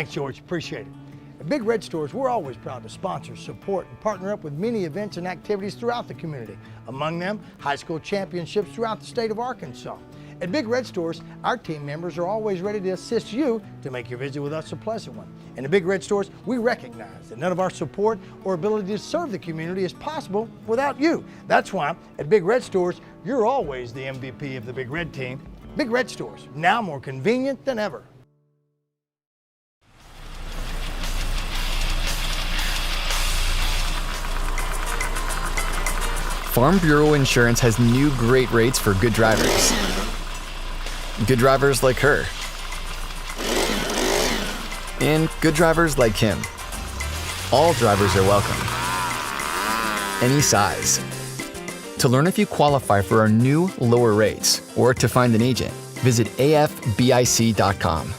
Thanks, George. Appreciate it. At Big Red Stores, we're always proud to sponsor, support, and partner up with many events and activities throughout the community. Among them, high school championships throughout the state of Arkansas. At Big Red Stores, our team members are always ready to assist you to make your visit with us a pleasant one. And at Big Red Stores, we recognize that none of our support or ability to serve the community is possible without you. That's why at Big Red Stores, you're always the MVP of the Big Red team. Big Red Stores, now more convenient than ever. Farm Bureau Insurance has new great rates for good drivers. Good drivers like her. And good drivers like him. All drivers are welcome. Any size. To learn if you qualify for our new lower rates or to find an agent, visit afbic.com.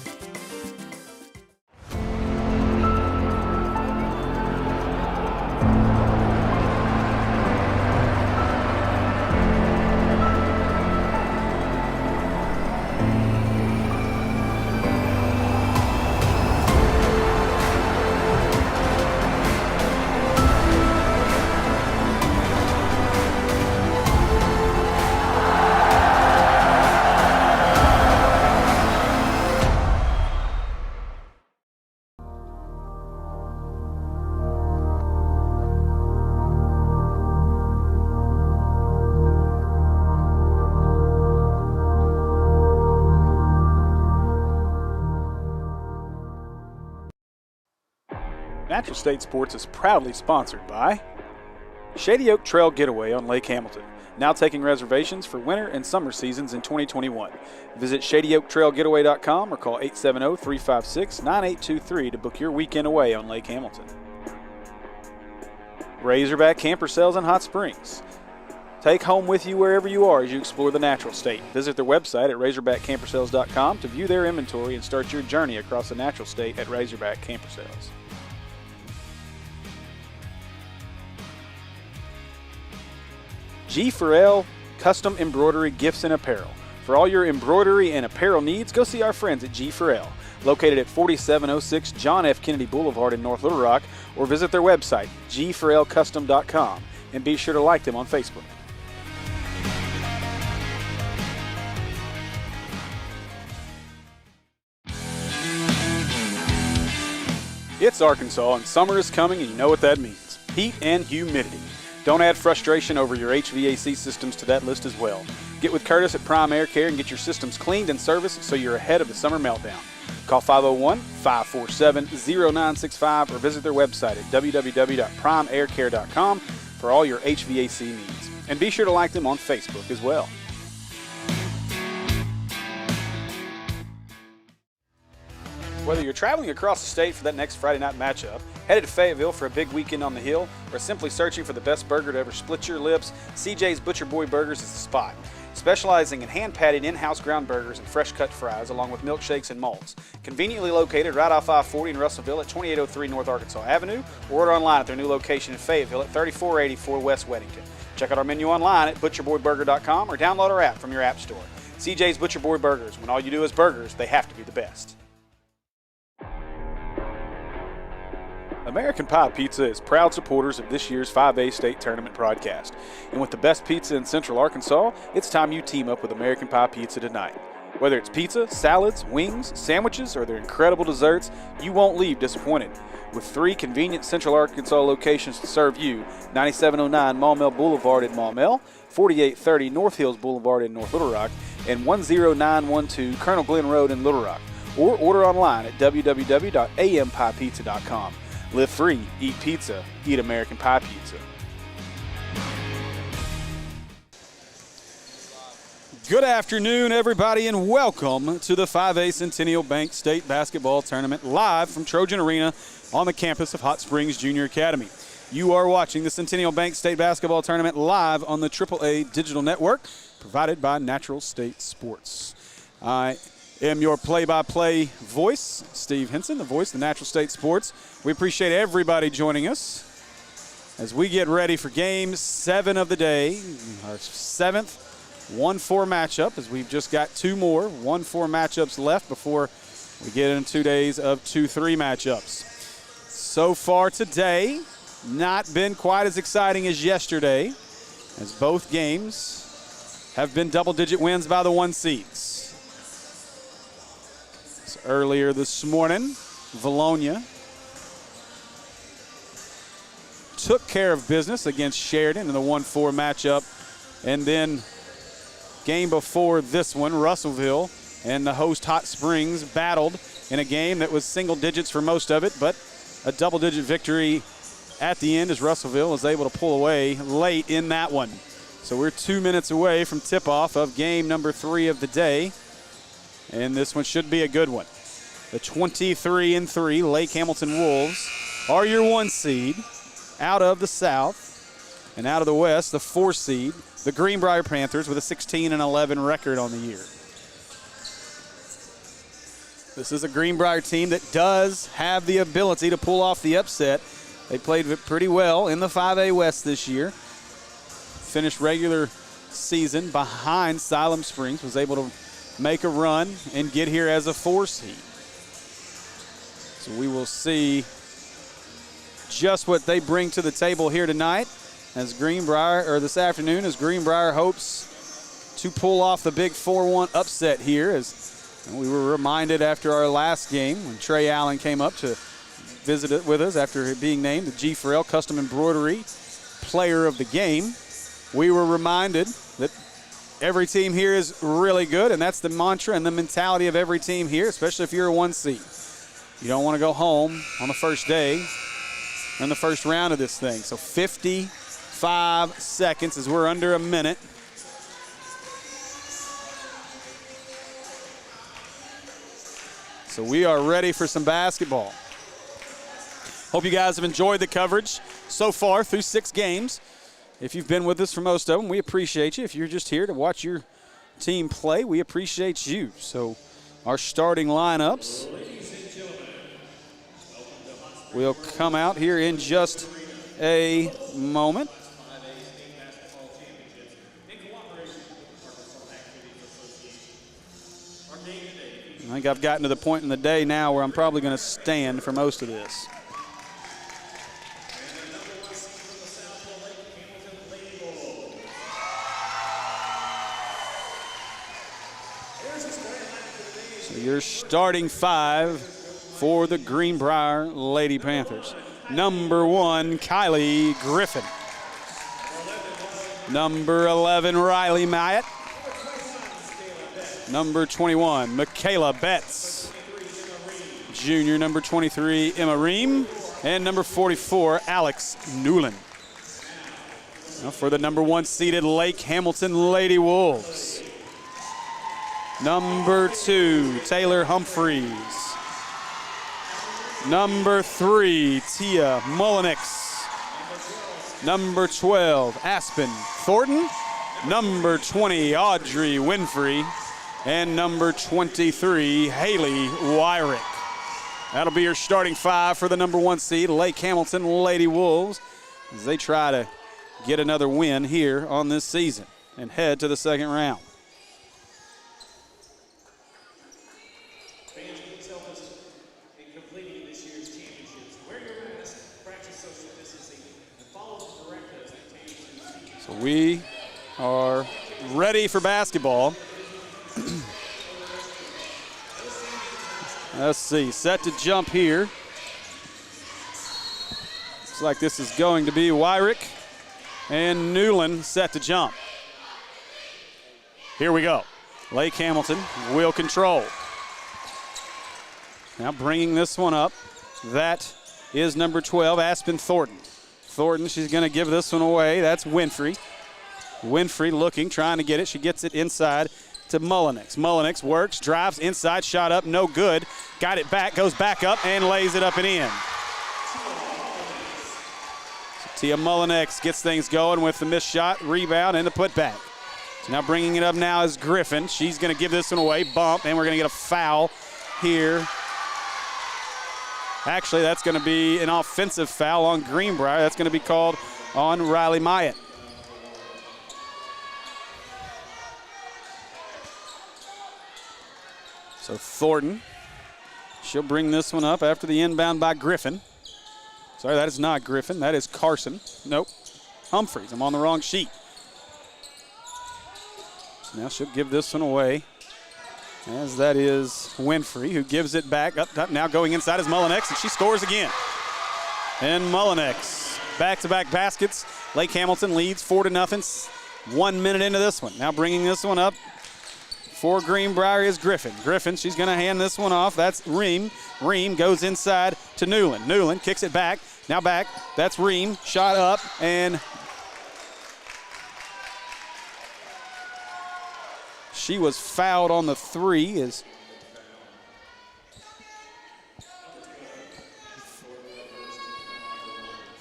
Natural State Sports is proudly sponsored by Shady Oak Trail Getaway on Lake Hamilton, now taking reservations for winter and summer seasons in 2021. Visit shadyoaktrailgetaway.com or call 870-356-9823 to book your weekend away on Lake Hamilton. Razorback Camper Sales in Hot Springs. Take home with you wherever you are as you explore the natural state. Visit their website at razorbackcampersales.com to view their inventory and start your journey across the natural state at Razorback Camper Sales. G4L Custom Embroidery Gifts and Apparel. For all your embroidery and apparel needs, go see our friends at G4L, located at 4706 John F. Kennedy Boulevard in North Little Rock, or visit their website, g4lcustom.com, and be sure to like them on Facebook. It's Arkansas, and summer is coming, and you know what that means. Heat and humidity. Don't add frustration over your HVAC systems to that list as well. Get with Curtis at Prime Air Care and get your systems cleaned and serviced so you're ahead of the summer meltdown. Call 501-547-0965 or visit their website at www.primeaircare.com for all your HVAC needs. And be sure to like them on Facebook as well. Whether you're traveling across the state for that next Friday night matchup, headed to Fayetteville for a big weekend on the hill, or simply searching for the best burger to ever split your lips, CJ's Butcher Boy Burgers is the spot. Specializing in hand-patted in-house ground burgers and fresh-cut fries, along with milkshakes and malts. Conveniently located right off I-40 in Russellville at 2803 North Arkansas Avenue, or order online at their new location in Fayetteville at 3484 West Weddington. Check out our menu online at butcherboyburger.com or download our app from your app store. CJ's Butcher Boy Burgers. When all you do is burgers, they have to be the best. American Pie Pizza is proud supporters of this year's 5A State Tournament broadcast. And with the best pizza in Central Arkansas, it's time you team up with American Pie Pizza tonight. Whether it's pizza, salads, wings, sandwiches, or their incredible desserts, you won't leave disappointed. With 3 convenient Central Arkansas locations to serve you, 9709 Maumelle Boulevard in Maumelle, 4830 North Hills Boulevard in North Little Rock, and 10912 Colonel Glenn Road in Little Rock. Or order online at www.ampiepizza.com. Live free, eat pizza, eat American Pie Pizza. Good afternoon, everybody, and welcome to the 5A Centennial Bank State Basketball Tournament live from Trojan Arena on the campus of Hot Springs Junior Academy. You are watching the Centennial Bank State Basketball Tournament live on the AAA Digital Network, provided by Natural State Sports. I am your play-by-play voice, Steve Henson, the voice of Natural State Sports. We appreciate everybody joining us as we get ready for Game 7 of the day, our 7th 1-4 matchup, as we've just got 2 more 1-4 matchups left before We get in 2 days of 2-3 matchups. So far today, not been quite as exciting as yesterday, as both games have been double-digit wins by the 1 seeds. So earlier this morning, Valonia took care of business against Sheridan in the 1-4 matchup, and then game before this one, Russellville and the host Hot Springs battled in a game that was single digits for most of it, but a double-digit victory at the end as Russellville was able to pull away late in that one. So we're 2 minutes away from tip-off of game number 3 of the day, and this one should be a good one. The 23-3 Lake Hamilton Wolves are your 1 seed out of the South, and out of the West, the 4 seed, the Greenbrier Panthers, with a 16-11 record on the year. This is a Greenbrier team that does have the ability to pull off the upset. They played pretty well in the 5A West this year. Finished regular season behind Siloam Springs, was able to make a run and get here as a 4 seed. So we will see just what they bring to the table here tonight as Greenbrier, or this afternoon, as Greenbrier hopes to pull off the big 4-1 upset here. As we were reminded after our last game when Trey Allen came up to visit it with us after being named the G. Farrell Custom Embroidery Player of the Game. We were reminded that every team here is really good, and that's the mantra and the mentality of every team here, especially if you're a 1 seed. You don't want to go home on the first day in the first round of this thing. So 55 seconds as we're under a minute. So we are ready for some basketball. Hope you guys have enjoyed the coverage so far through 6 games. If you've been with us for most of them, we appreciate you. If you're just here to watch your team play, we appreciate you. So our starting lineups will come out here in just a moment. I think I've gotten to the point in the day now where I'm probably going to stand for most of this. So your starting 5 for the Greenbrier Lady Panthers. Number 1, Kylie Griffin. Number 11, Riley Myatt. Number 21, Michaela Betts. Junior, number 23, Emma Ream. And number 44, Alex Newland. Now for the number 1 seeded Lake Hamilton Lady Wolves. Number 2, Taylor Humphreys. Number 3, Tia Mullenix. Number 12, Aspen Thornton. Number 20, Audrey Winfrey. And number 23, Haley Wyrick. That'll be your starting 5 for the number 1 seed, Lake Hamilton Lady Wolves, as they try to get another win here on this season and head to the second round. So we are ready for basketball. Let's see, set to jump here. Looks like this is going to be Wyrick and Newland set to jump. Here we go. Lake Hamilton will control. Now bringing this one up, that is number 12, Aspen Thornton. Thornton, she's going to give this one away. That's Winfrey. Winfrey looking, trying to get it. She gets it inside to Mullenix. Mullenix works, drives inside, shot up, no good. Got it back, goes back up, and lays it up and in. So Tia Mullenix gets things going with the missed shot, rebound, and the putback. So now bringing it up now is Griffin. She's going to give this one away, bump, and we're going to get a foul here. Actually, that's going to be an offensive foul on Greenbrier. That's going to be called on Riley Myatt. So Thornton she'll bring this one up after the inbound by Griffin. Sorry, that is not Griffin. That is Carson. Nope. Humphreys. I'm on the wrong sheet. So now she'll give this one away, as that is Winfrey, who gives it back. Up, now going inside is Mullinex, and she scores again. And Mullinex, back-to-back baskets. Lake Hamilton leads 4-0. 1 minute into this one. Now bringing this one up for Greenbrier is Griffin. Griffin, she's going to hand this one off. That's Ream. Ream goes inside to Newland. Newland kicks it back. Now back. That's Ream. Shot up, and she was fouled on the three.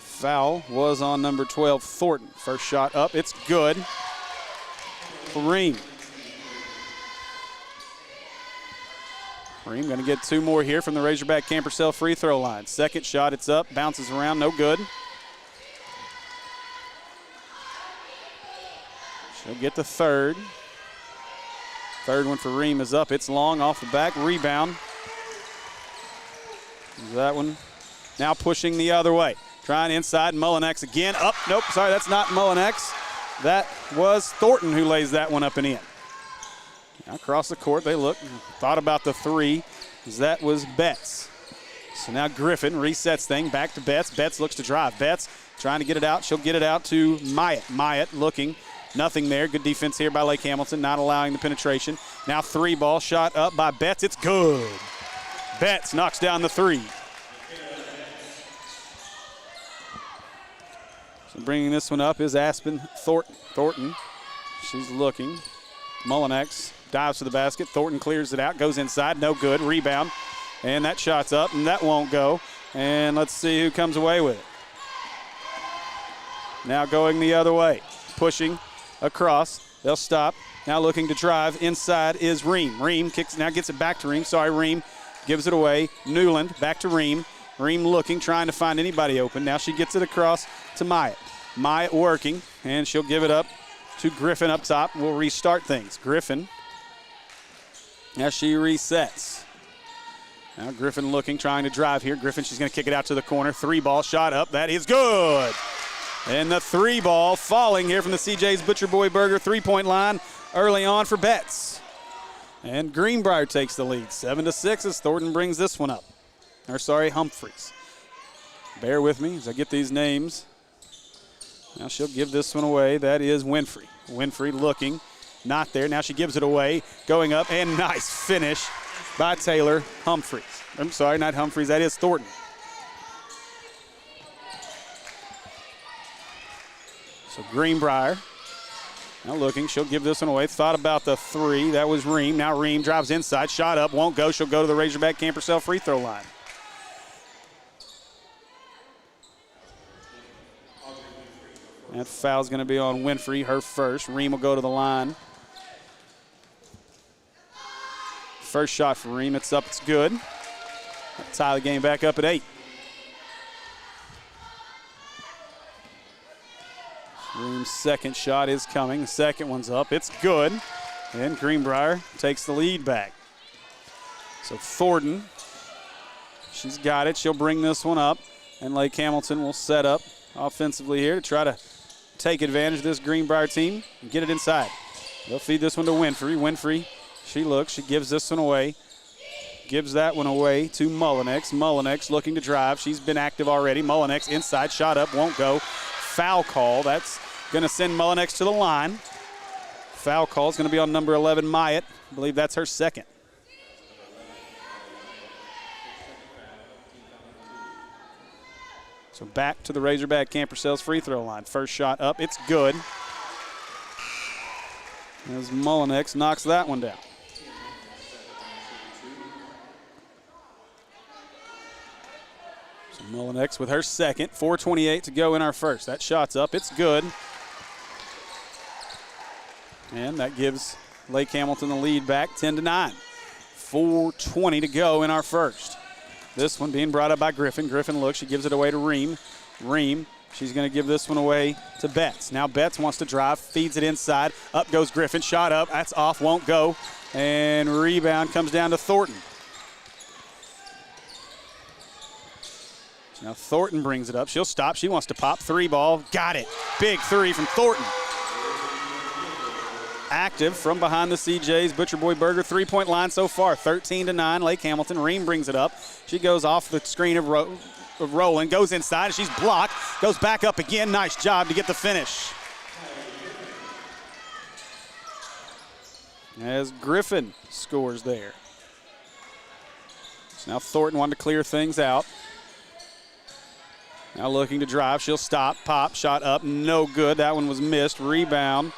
Foul was on number 12, Thornton. First shot up. It's good for Ream. Ream going to get two more here from the Razorback Campercell free throw line. Second shot, it's up, bounces around, no good. She'll get the third. Third one for Ream is up. It's long off the back, rebound. That one now pushing the other way. Trying inside, Mullinex again. Up, nope, sorry, that's not Mullinex. That was Thornton who lays that one up and in. Now across the court, they look, thought about the three, as that was Betts. So now Griffin resets thing, back to Betts. Betts looks to drive. Betts trying to get it out. She'll get it out to Myatt. Myatt looking, nothing there. Good defense here by Lake Hamilton, not allowing the penetration. Now three ball shot up by Betts. It's good. Betts knocks down the three. So bringing this one up is Aspen Thornton. Thornton, she's looking. Mullinex dives to the basket. Thornton clears it out, goes inside, no good. Rebound, and that shot's up, and that won't go. And let's see who comes away with it. Now going the other way, pushing across. They'll stop. Now looking to drive. Inside is Ream. Ream kicks, now gets it back to Ream. Sorry, Ream gives it away. Newland back to Ream. Ream looking, trying to find anybody open. Now she gets it across to Myatt. Myatt working, and she'll give it up to Griffin up top. We'll restart things. Griffin, as she resets. Now Griffin looking, trying to drive here. Griffin, she's going to kick it out to the corner. Three ball shot up. That is good. And the three ball falling here from the CJ's Butcher Boy Burger three-point line early on for Betts. And Greenbrier takes the lead. 7-6 as Thornton brings this one up. Or sorry, Humphreys. Bear with me as I get these names. Now she'll give this one away. That is Winfrey. Winfrey looking, not there. Now she gives it away, going up, and nice finish by Taylor Humphreys. I'm sorry, not Humphreys, that is Thornton. So Greenbrier now looking, she'll give this one away. Thought about the three, that was Ream. Now Ream drives inside, shot up, won't go. She'll go to the Razorback Campercell free throw line. That foul's going to be on Winfrey, her first. Ream will go to the line. First shot for Ream, it's up, it's good. That'll tie the game back up at 8. Ream's second shot is coming. The second one's up, it's good. And Greenbrier takes the lead back. So Thornton, she's got it. She'll bring this one up. And Lake Hamilton will set up offensively here to try to take advantage of this Greenbrier team and get it inside. They'll feed this one to Winfrey. Winfrey, she looks, she gives this one away. Gives that one away to Mullinex. Mullinex looking to drive. She's been active already. Mullinex inside, shot up, won't go. Foul call. That's going to send Mullinex to the line. Foul call is going to be on number 11, Myatt. I believe that's her second. So back to the Razorback Campercell's free throw line. First shot up, it's good. As Mullinex knocks that one down. So Mullinex with her second, 4:28 to go in our first. That shot's up, it's good. And that gives Lake Hamilton the lead back 10-9. 4:20 to go in our first. This one being brought up by Griffin. Griffin looks, she gives it away to Ream. Ream, she's going to give this one away to Betts. Now Betts wants to drive, feeds it inside. Up goes Griffin, shot up, that's off, won't go. And rebound comes down to Thornton. Now Thornton brings it up. She'll stop. She wants to pop. 3 ball. Got it. Big 3 from Thornton. Active from behind the CJ's Butcher Boy Burger 3-point line so far. 13-9. Lake Hamilton. Ream brings it up. She goes off the screen of Rowland. Goes inside. She's blocked. Goes back up again. Nice job to get the finish. As Griffin scores there. So now Thornton wanted to clear things out. Now looking to drive. She'll stop. Pop. Shot up. No good. That one was missed. Rebound.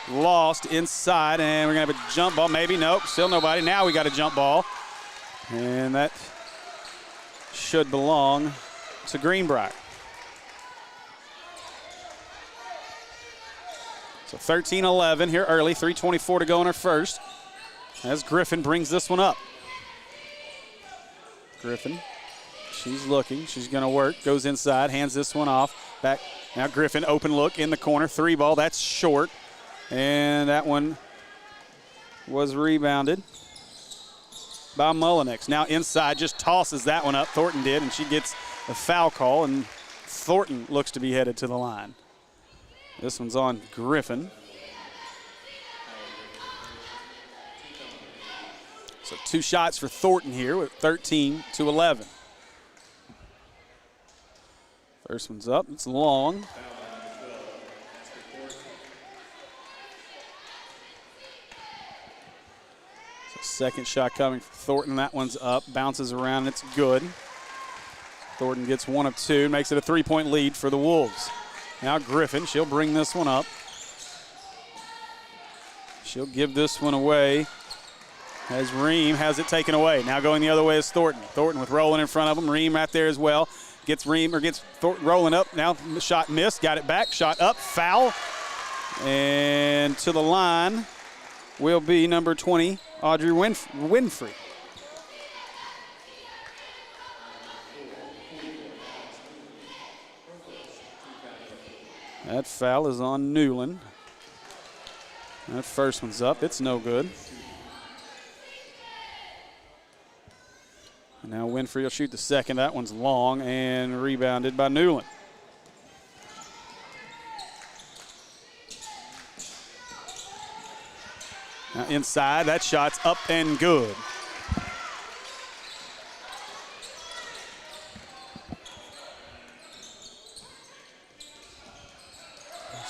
Lost inside. And we're going to have a jump ball. Maybe. Nope. Still nobody. Now we got a jump ball. And that should belong to Greenbrier. So 13-11 here early. 3:24 to go in our first. As Griffin brings this one up. Griffin. She's looking. She's going to work. Goes inside. Hands this one off. Back. Now Griffin, open look in the corner. 3 ball. That's short. And that one was rebounded by Mullinex. Now inside. Just tosses that one up. Thornton did. And she gets a foul call. And Thornton looks to be headed to the line. This one's on Griffin. So 2 shots for Thornton here with 13-11. First one's up, it's long. So second shot coming for Thornton. That one's up, bounces around, it's good. Thornton gets 1 of 2, makes it a 3-point lead for the Wolves. Now Griffin, she'll bring this one up. She'll give this one away as Ream has it taken away. Now going the other way is Thornton. Thornton with Rowland in front of him. Ream right there as well. Gets Rowland up. Now shot missed. Got it back. Shot up. Foul. And to the line will be number 20, Audrey Winfrey. That foul is on Newland. That first one's up. It's no good. And now Winfrey will shoot the second. That one's long and rebounded by Newland. Now inside, that shot's up and good.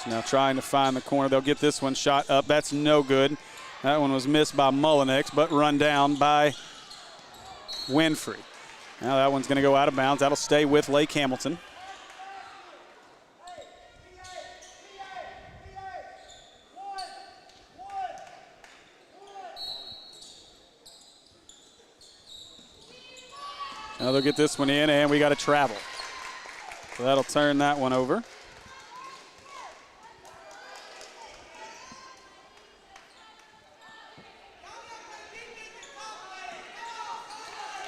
So now trying to find the corner. They'll get this one shot up. That's no good. That one was missed by Mullinex, but run down by Winfrey. Now that one's going to go out of bounds. That'll stay with Lake Hamilton. Now they'll get this one in, and we got to travel. So that'll turn that one over.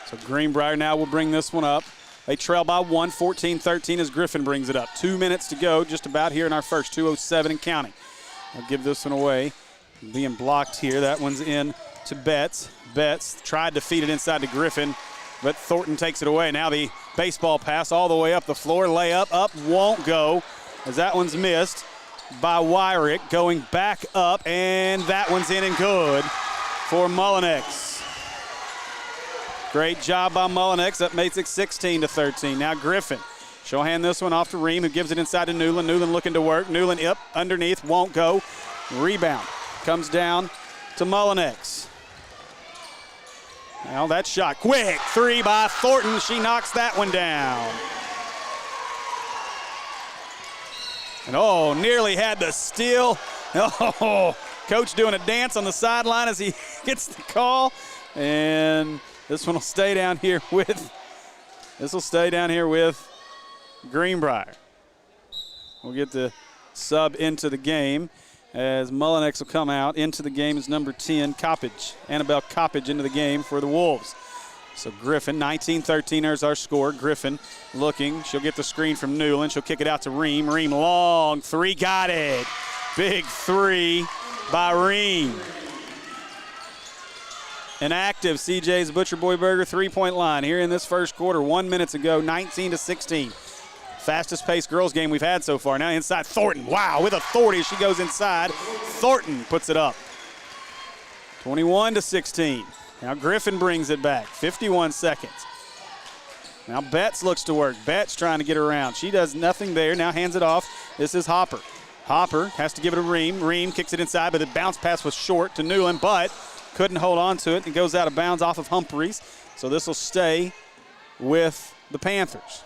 So Greenbrier now will bring this one up. They trail by 1, 14-13 as Griffin brings it up. 2 minutes to go, just about here in our first, 2:07 and counting. I'll give this one away. Being blocked here. That one's in to Betts. Betts tried to feed it inside to Griffin, but Thornton takes it away. Now the baseball pass all the way up the floor. Layup up, won't go, as that one's missed by Wyrick. Going back up, and that one's in and good for Mullinex. Great job by Mullinex. That makes it 16-13. Now Griffin. She'll hand this one off to Ream, who gives it inside to Newland. Newland looking to work. Newland up underneath, won't go. Rebound comes down to Mullinex. Now that shot, quick 3 by Thornton. She knocks that one down. And nearly had the steal. Coach doing a dance on the sideline as he gets the call. And this one will stay down here with Greenbrier. We'll get the sub into the game as Mullinex will come out. Into the game is number 10, Coppage. Annabelle Coppage into the game for the Wolves. So Griffin, 19-13, there's our score. Griffin looking. She'll get the screen from Newland. She'll kick it out to Ream. Ream long, 3, got it. Big 3 by Ream. An active CJ's Butcher Boy Burger three-point line here in this first quarter. 1 minute to go, 19-16. Fastest paced girls game we've had so far. Now inside Thornton. Wow, with authority she goes inside. Thornton puts it up. 21-16. Now Griffin brings it back. 51 seconds. Now Betts looks to work. Betts trying to get around. She does nothing there. Now hands it off. This is Hopper. Hopper has to give it to Ream. Ream kicks it inside, but the bounce pass was short to Newland, but couldn't hold on to it and goes out of bounds off of Humphreys. So this will stay with the Panthers.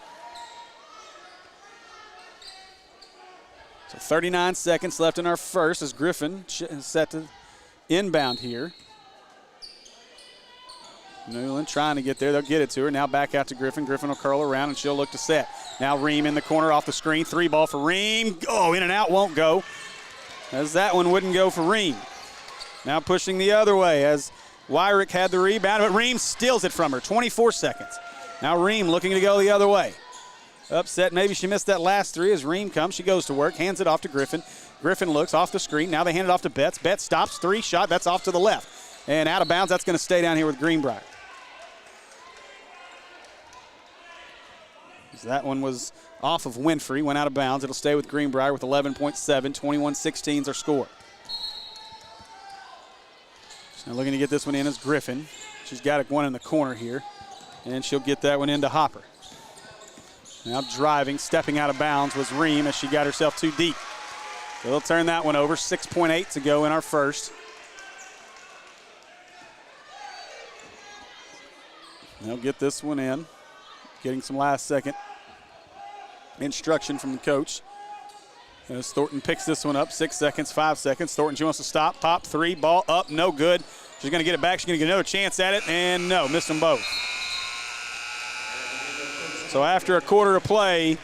So 39 seconds left in our first as Griffin is set to inbound here. Newland trying to get there. They'll get it to her. Now back out to Griffin. Griffin will curl around and she'll look to set. Now Ream in the corner off the screen. Three ball for Ream. Oh, in and out, won't go. As that one wouldn't go for Ream. Now pushing the other way as Wyrick had the rebound, but Ream steals it from her. 24 seconds. Now Ream looking to go the other way. Upset, maybe she missed that last three as Ream comes. She goes to work, hands it off to Griffin. Griffin looks off the screen. Now they hand it off to Betts. Betts stops, three shot. That's off to the left. And out of bounds, that's going to stay down here with Greenbrier. That one was off of Winfrey, went out of bounds. It'll stay with Greenbrier with 11.7. 21-16 is our score. So now looking to get this one in is Griffin. She's got one in the corner here, and she'll get that one into Hopper. Now driving, stepping out of bounds was Ream as she got herself too deep. So they'll turn that one over. 6.8 to go in our first. They'll get this one in. Getting some last second instruction from the coach. As Thornton picks this one up, 6 seconds, 5 seconds. Thornton, she wants to stop, pop, three, ball up, no good. She's going to get it back. She's going to get another chance at it, and no, missed them both. So after a quarter of play,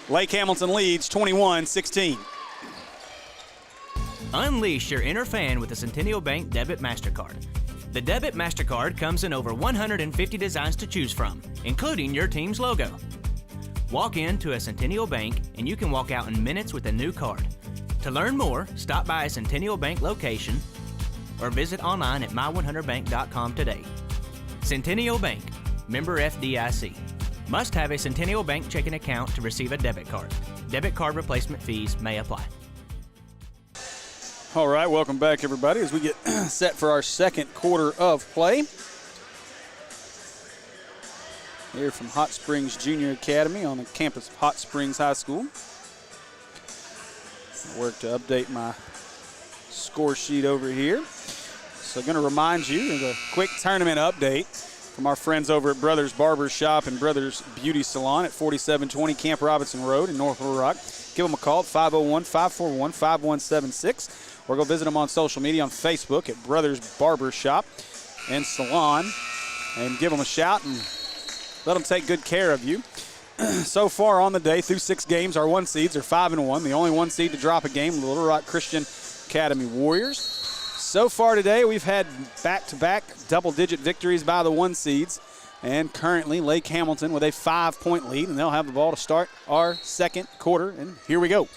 Lake Hamilton leads 21-16. Unleash your inner fan with the Centennial Bank Debit MasterCard. The Debit MasterCard comes in over 150 designs to choose from, including your team's logo. Walk into a Centennial Bank and you can walk out in minutes with a new card. To learn more, stop by a Centennial Bank location or visit online at my100bank.com today. Centennial Bank, member FDIC. Must have a Centennial Bank checking account to receive a debit card. Debit card replacement fees may apply. All right, welcome back, everybody, as we get set for our second quarter of play. Here from Hot Springs Junior Academy on the campus of Hot Springs High School. I work to update my score sheet over here. So I'm going to remind you of a quick tournament update from our friends over at Brothers Barber Shop and Brothers Beauty Salon at 4720 Camp Robinson Road in North Little Rock. Give them a call at 501-541-5176 or go visit them on social media on Facebook at Brothers Barber Shop and Salon and give them a shout and let them take good care of you. So far on the day, through 6 games, our 1 seeds are 5-1. The only 1 seed to drop a game, the Little Rock Christian Academy Warriors. So far today, we've had back-to-back double-digit victories by the 1 seeds. And currently, Lake Hamilton with a 5-point lead, and they'll have the ball to start our second quarter. And here we go.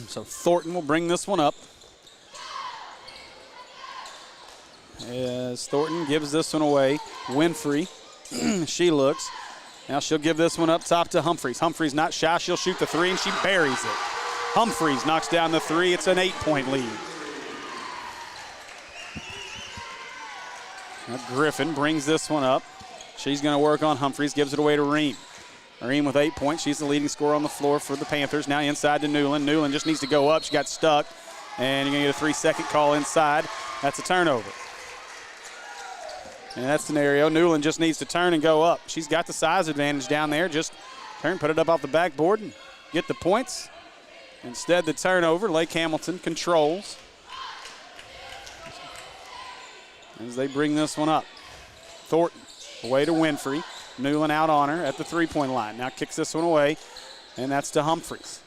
So Thornton will bring this one up. As Thornton gives this one away. Winfrey, she looks. Now she'll give this one up top to Humphreys. Humphreys not shy. She'll shoot the 3, and she buries it. Humphreys knocks down the 3. It's an 8-point lead. Now Griffin brings this one up. She's going to work on Humphreys, gives it away to Ream. Ream with 8 points. She's the leading scorer on the floor for the Panthers. Now inside to Newland. Newland just needs to go up. She got stuck. And you're going to get a 3-second call inside. That's a turnover. And that scenario, Newland just needs to turn and go up. She's got the size advantage down there. Just turn, put it up off the backboard, and get the points. Instead, the turnover, Lake Hamilton controls as they bring this one up. Thornton away to Winfrey. Newland out on her at the 3-point line. Now kicks this one away, and that's to Humphreys.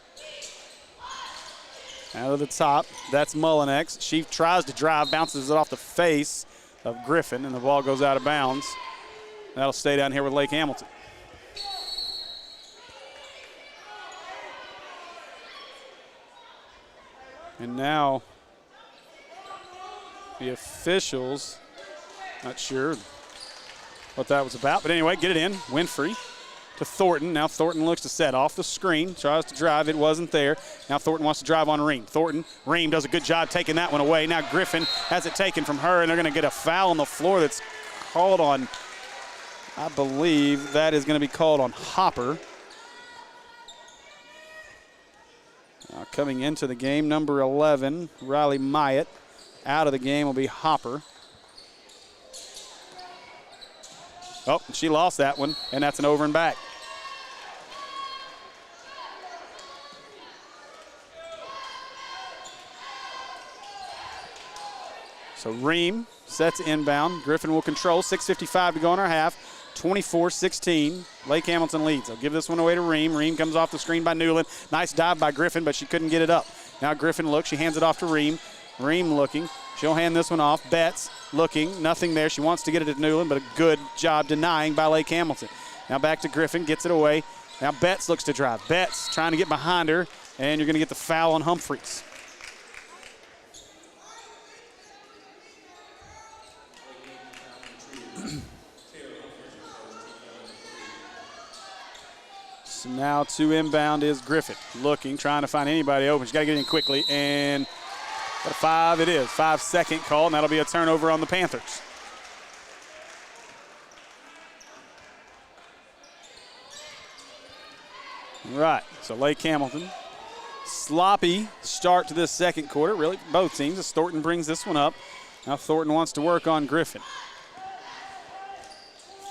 Out of the top, that's Mullinex. She tries to drive, bounces it off the face of Griffin, and the ball goes out of bounds. That'll stay down here with Lake Hamilton. And now The officials, not sure what that was about. But anyway, get it in. Winfrey to Thornton. Now Thornton looks to set off the screen. Tries to drive. It wasn't there. Now Thornton wants to drive on Ream. Ream does a good job taking that one away. Now Griffin has it taken from her, and they're going to get a foul on the floor that's called on, I believe that is going to be called on Hopper. Now coming into the game, number 11, Riley Myatt. Out of the game will be Hopper. Oh, she lost that one, and that's an over and back. So Ream sets inbound. Griffin will control. 6:55 to go in our half. 24-16. Lake Hamilton leads. They'll give this one away to Ream. Ream comes off the screen by Newland. Nice dive by Griffin, but she couldn't get it up. Now Griffin looks. She hands it off to Ream. Ream looking. She'll hand this one off. Betts looking. Nothing there. She wants to get it to Newland, but a good job denying by Lake Hamilton. Now back to Griffin. Gets it away. Now Betts looks to drive. Betts trying to get behind her, and you're going to get the foul on Humphreys. So now to inbound is Griffin. Looking, trying to find anybody open. She's got to get in quickly, and a 5 it is. 5-second call, and that'll be a turnover on the Panthers. All right, so Lake Hamilton. Sloppy start to this second quarter, really, both teams, as Thornton brings this one up. Now Thornton wants to work on Griffin.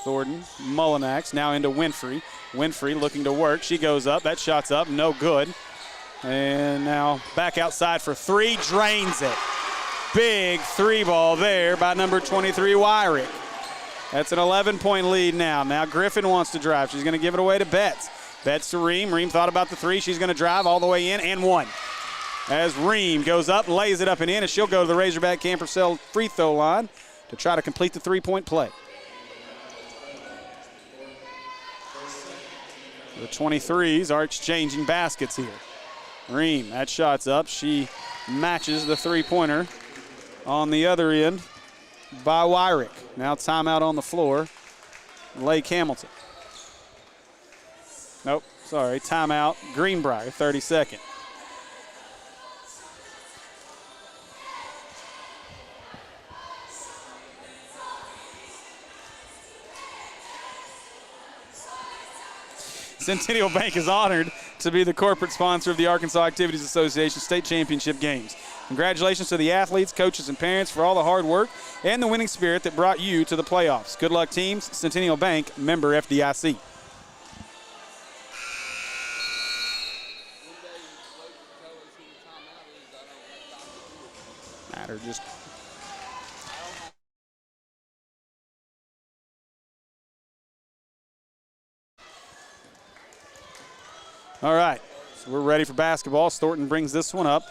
Thornton, Mullinax, now into Winfrey. Winfrey looking to work. She goes up. That shot's up. No good. And now back outside for three. Drains it. Big three ball there by number 23, Wyrick. That's an 11-point lead now. Now Griffin wants to drive. She's going to give it away to Betts. Betts to Ream. Ream thought about the three. She's going to drive all the way in and one. As Ream goes up, lays it up and in, and she'll go to the Razorback Camper Cell free throw line to try to complete the three-point play. The 23s are exchanging baskets here. Ream, that shot's up. She matches the three-pointer on the other end by Wyrick. Now timeout on the floor. Lake Hamilton. Nope, sorry, timeout. Greenbrier, 32nd. Centennial Bank is honored to be the corporate sponsor of the Arkansas Activities Association State Championship Games. Congratulations to the athletes, coaches, and parents for all the hard work and the winning spirit that brought you to the playoffs. Good luck, teams. Centennial Bank, member FDIC. Matter just... All right, so we're ready for basketball. Thornton brings this one up.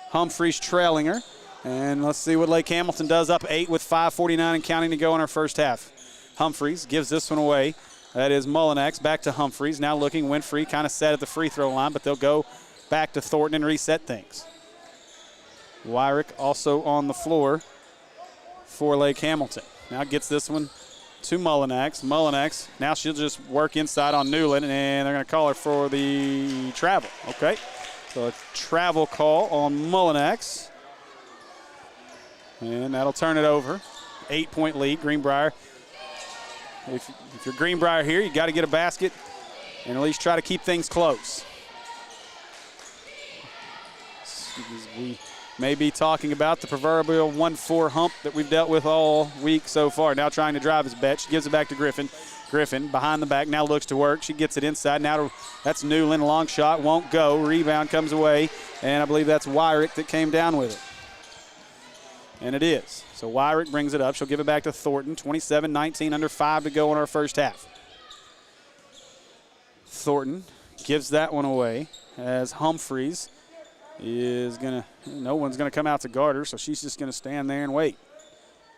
Humphreys trailing her. And let's see what Lake Hamilton does, up 8 with 5:49 and counting to go in our first half. Humphreys gives this one away. That is Mullinax back to Humphreys. Now looking, Winfrey kind of set at the free throw line, but they'll go back to Thornton and reset things. Wyrick also on the floor for Lake Hamilton. Now gets this one to Mullinax. Mullinax, now she'll just work inside on Newland, and they're going to call her for the travel. Okay, so a travel call on Mullinax. And that'll turn it over. 8-point lead, Greenbrier. If you're Greenbrier here, you got to get a basket and at least try to keep things close. We may be talking about the proverbial 1-4 hump that we've dealt with all week so far. Now trying to drive his bet. She gives it back to Griffin. Griffin behind the back, now looks to work. She gets it inside. Now that's Newland, long shot, won't go. Rebound comes away, and I believe that's Wyrick that came down with it. And it is. So Wyrick brings it up. She'll give it back to Thornton. 27-19, under 5 to go in our first half. Thornton gives that one away as Humphreys is no one's gonna come out to guard her, so she's just gonna stand there and wait.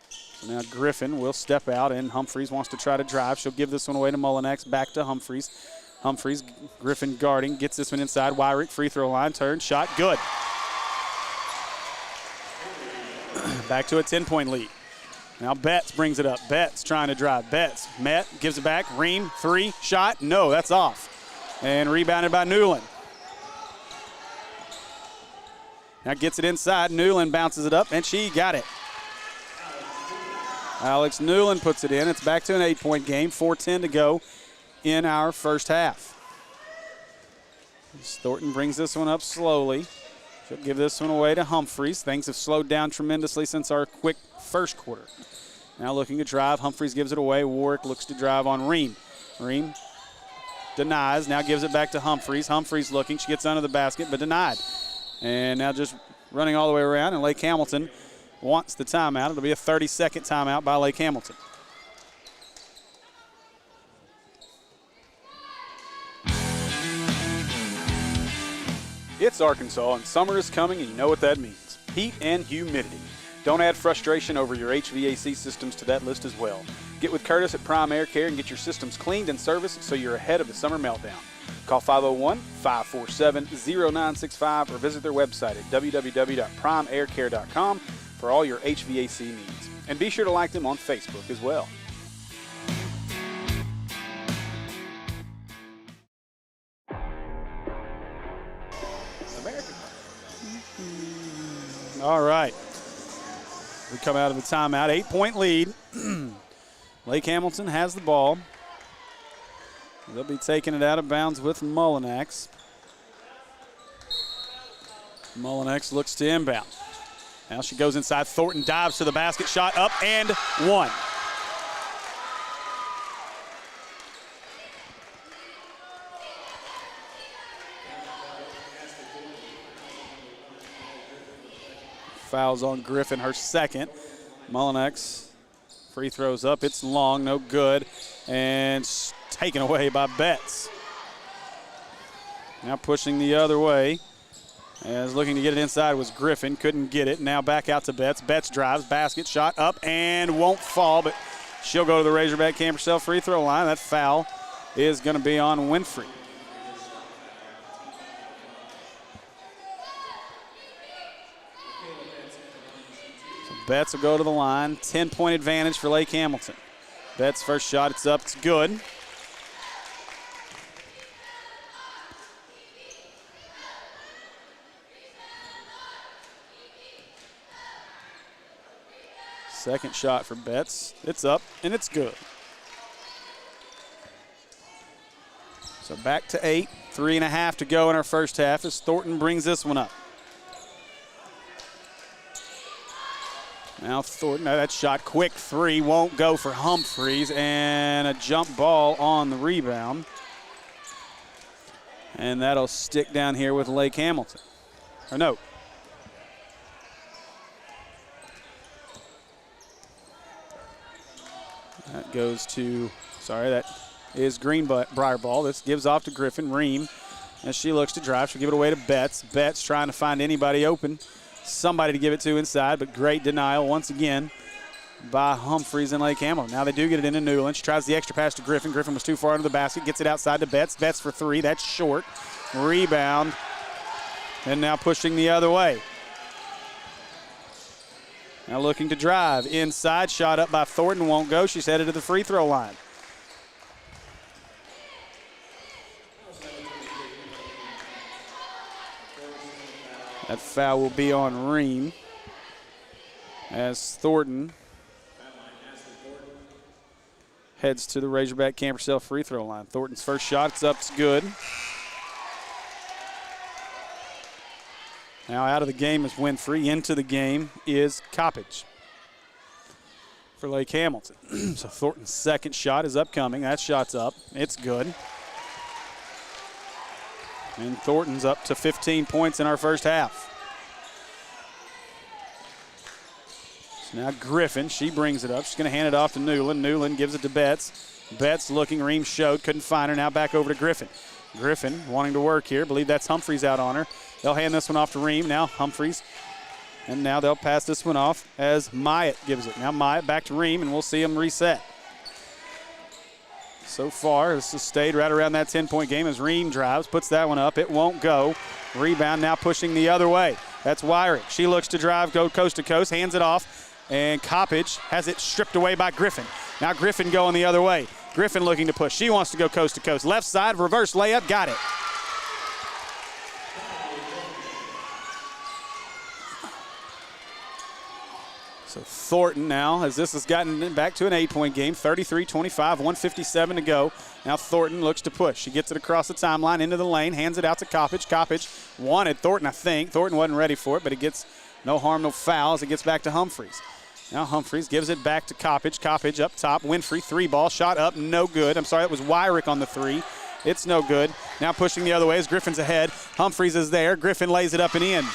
So now Griffin will step out, and Humphreys wants to try to drive. She'll give this one away to Mullinax, back to Humphreys. Humphreys, Griffin guarding, gets this one inside. Wyrick, free throw line, turn, shot, good. back to a 10-point lead. Now Betts brings it up. Betts trying to drive. Betts met, gives it back. Ream, three, shot. No, that's off. And rebounded by Newland. Now gets it inside. Newland bounces it up, and she got it. Alex Newland puts it in. It's back to an 8-point game. 4:10 to go in our first half. Thornton brings this one up slowly. She'll give this one away to Humphreys. Things have slowed down tremendously since our quick first quarter. Now looking to drive. Humphreys gives it away. Warwick looks to drive on Ream. Ream denies. Now gives it back to Humphreys. Humphreys looking. She gets under the basket, but denied. And now just running all the way around, and Lake Hamilton wants the timeout. It'll be a 30-second timeout by Lake Hamilton. It's Arkansas, and summer is coming, and you know what that means. Heat and humidity. Don't add frustration over your HVAC systems to that list as well. Get with Curtis at Prime Air Care and get your systems cleaned and serviced so you're ahead of the summer meltdown. Call 501-547-0965 or visit their website at www.primeaircare.com for all your HVAC needs. And be sure to like them on Facebook as well. All right. We come out of the timeout. 8-point lead. Lake Hamilton has the ball. They'll be taking it out of bounds with Mullinax. Mullinax looks to inbound. Now she goes inside. Thornton dives to the basket. Shot up and one. Fouls on Griffin, her second. Mullinax free throws up. It's long, no good. And taken away by Betts. Now pushing the other way. As looking to get it inside was Griffin. Couldn't get it. Now back out to Betts. Betts drives. Basket shot up and won't fall, but she'll go to the Razorback Camp herself free throw line. That foul is going to be on Winfrey. Betts will go to the line. 10-point advantage for Lake Hamilton. Betts' first shot, it's up, it's good. Second shot for Betts. It's up and it's good. So back to 8. 3.5 to go in our first half as Thornton brings this one up. Now Thornton, that shot, quick three, won't go for Humphreys, and a jump ball on the rebound. And that'll stick down here with Lake Hamilton. Or no. That goes to, that is Greenbrier ball. This gives off to Griffin. Ream, as she looks to drive, she'll give it away to Betts. Betts trying to find anybody open. Somebody to give it to inside, but great denial once again by Humphreys and Lake Hamilton. Now they do get it into Newland. She tries the extra pass to Griffin. Griffin was too far under the basket. Gets it outside to Betts. Betts for three. That's short. Rebound. And now pushing the other way. Now looking to drive. Inside. Shot up by Thornton. Won't go. She's headed to the free throw line. That foul will be on Ream as Thornton heads to the Razorback Camp herself free throw line. Thornton's first shot, it's up, it's good. Now out of the game is Winfrey. Into the game is Coppage for Lake Hamilton. So Thornton's second shot is upcoming. That shot's up, it's good. And Thornton's up to 15 points in our first half. So now Griffin, she brings it up. She's going to hand it off to Newland. Newland gives it to Betts. Betts looking, Ream showed, couldn't find her. Now back over to Griffin. Griffin wanting to work here. Believe that's Humphreys out on her. They'll hand this one off to Ream. Now Humphreys. And now they'll pass this one off as Myatt gives it. Now Myatt back to Ream, and we'll see him reset. So far, this has stayed right around that 10-point game as Ream drives, puts that one up. It won't go. Rebound now pushing the other way That's Wyrick. She looks to drive, go coast to coast, hands it off, and Coppage has it stripped away by Griffin. Now Griffin going the other way. Griffin looking to push. She wants to go coast to coast. Left side, reverse layup, got it. So Thornton now, as this has gotten back to an 8-point game, 33-25, 157 to go. Now Thornton looks to push. She gets it across the timeline into the lane, hands it out to Coppage. Coppage wanted Thornton, I think. Thornton wasn't ready for it, but it gets no harm, no foul as it gets back to Humphreys. Now Humphreys gives it back to Coppage. Coppage up top. Winfrey, three ball, shot up, no good. I'm sorry, that was Wyrick on the three. It's no good. Now pushing the other way as Griffin's ahead. Humphreys is there. Griffin lays it up and in.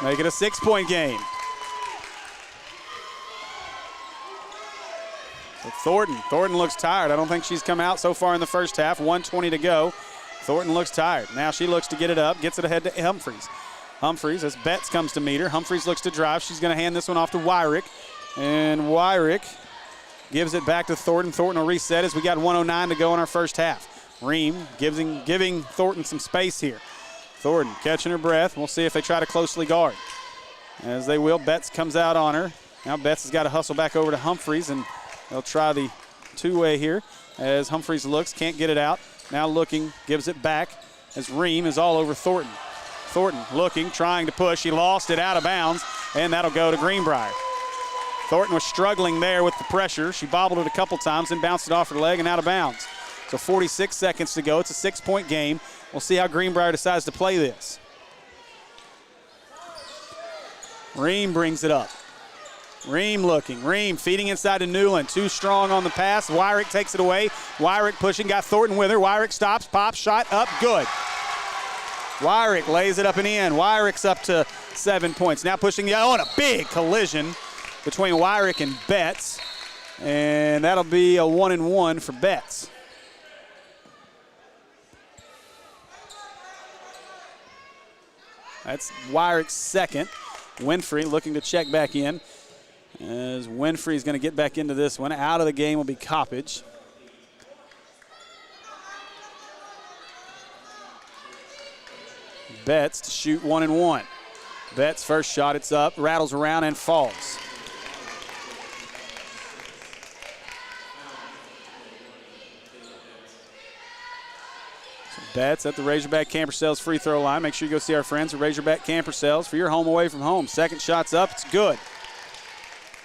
Make it a 6-point game. So Thornton looks tired. I don't think she's come out so far in the first half. 1:20 to go. Thornton looks tired. Now she looks to get it up, gets it ahead to Humphreys. Humphreys, as Betts comes to meet her. Humphreys looks to drive. She's going to hand this one off to Wyrick. And Wyrick gives it back to Thornton. Thornton will reset as we got 1:09 to go in our first half. Ream giving Thornton some space here. Thornton catching her breath. We'll see if they try to closely guard. As they will, Betts comes out on her. Now Betts has got to hustle back over to Humphreys, and they'll try the two-way here as Humphreys looks, can't get it out. Now looking, gives it back as Ream is all over Thornton. Thornton looking, trying to push. He lost it out of bounds, and that'll go to Greenbrier. Thornton was struggling there with the pressure. She bobbled it a couple times and bounced it off her leg and out of bounds. So 46 seconds to go. It's a 6-point game. We'll see how Greenbrier decides to play this. Ream brings it up. Ream looking. Ream feeding inside to Newland. Too strong on the pass. Wyrick takes it away. Wyrick pushing. Got Thornton with her. Wyrick stops. Pops. Shot up. Good. Wyrick lays it up and in. Wyrick's up to 7 points. Now pushing the and a big collision between Wyrick and Betts. And that'll be a 1-and-1 for Betts. That's Wyrick's second. Winfrey looking to check back in. As Winfrey's going to get back into this one. Out of the game will be Coppage. Betts to shoot 1-and-1. Betts' first shot, it's up, rattles around and falls. So Betts at the Razorback Camper Sales free throw line. Make sure you go see our friends at Razorback Camper Sales for your home away from home. Second shot's up, it's good.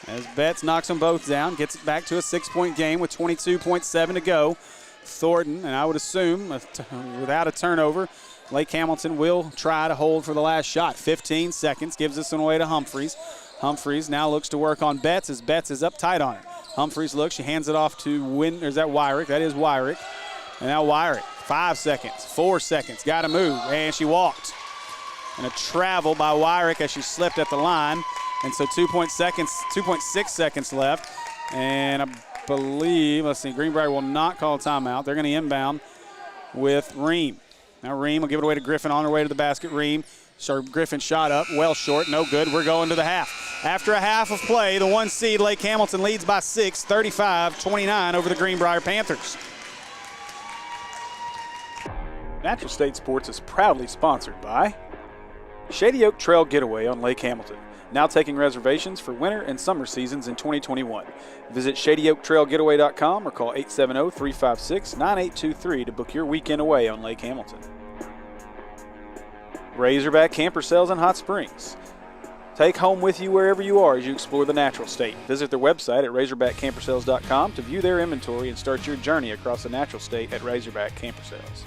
As Betts knocks them both down, gets it back to a 6-point game with 22.7 to go. Thornton, and I would assume without a turnover, Lake Hamilton will try to hold for the last shot. 15 seconds, gives this one away to Humphreys. Humphreys now looks to work on Betts as Betts is up tight on her. Humphreys looks, she hands it off to is that Wyrick? That is Wyrick. And now Wyrick, 5 seconds, 4 seconds, got to move, and she walked. And a travel by Wyrick as she slipped at the line. And so 2.6 seconds left. And I believe, let's see, Greenbrier will not call a timeout. They're going to inbound with Ream. Now Ream will give it away to Griffin on her way to the basket. Ream, so Griffin shot up, well short, no good. We're going to the half. After a half of play, the 1 seed Lake Hamilton leads by 6, 35-29 over the Greenbrier Panthers. Natural State Sports is proudly sponsored by Shady Oak Trail Getaway on Lake Hamilton. Now taking reservations for winter and summer seasons in 2021. Visit ShadyOakTrailGetaway.com or call 870-356-9823 to book your weekend away on Lake Hamilton. Razorback Camper Sales in Hot Springs. Take home with you wherever you are as you explore the natural state. Visit their website at RazorbackCamperSales.com to view their inventory and start your journey across the natural state at Razorback Camper Sales.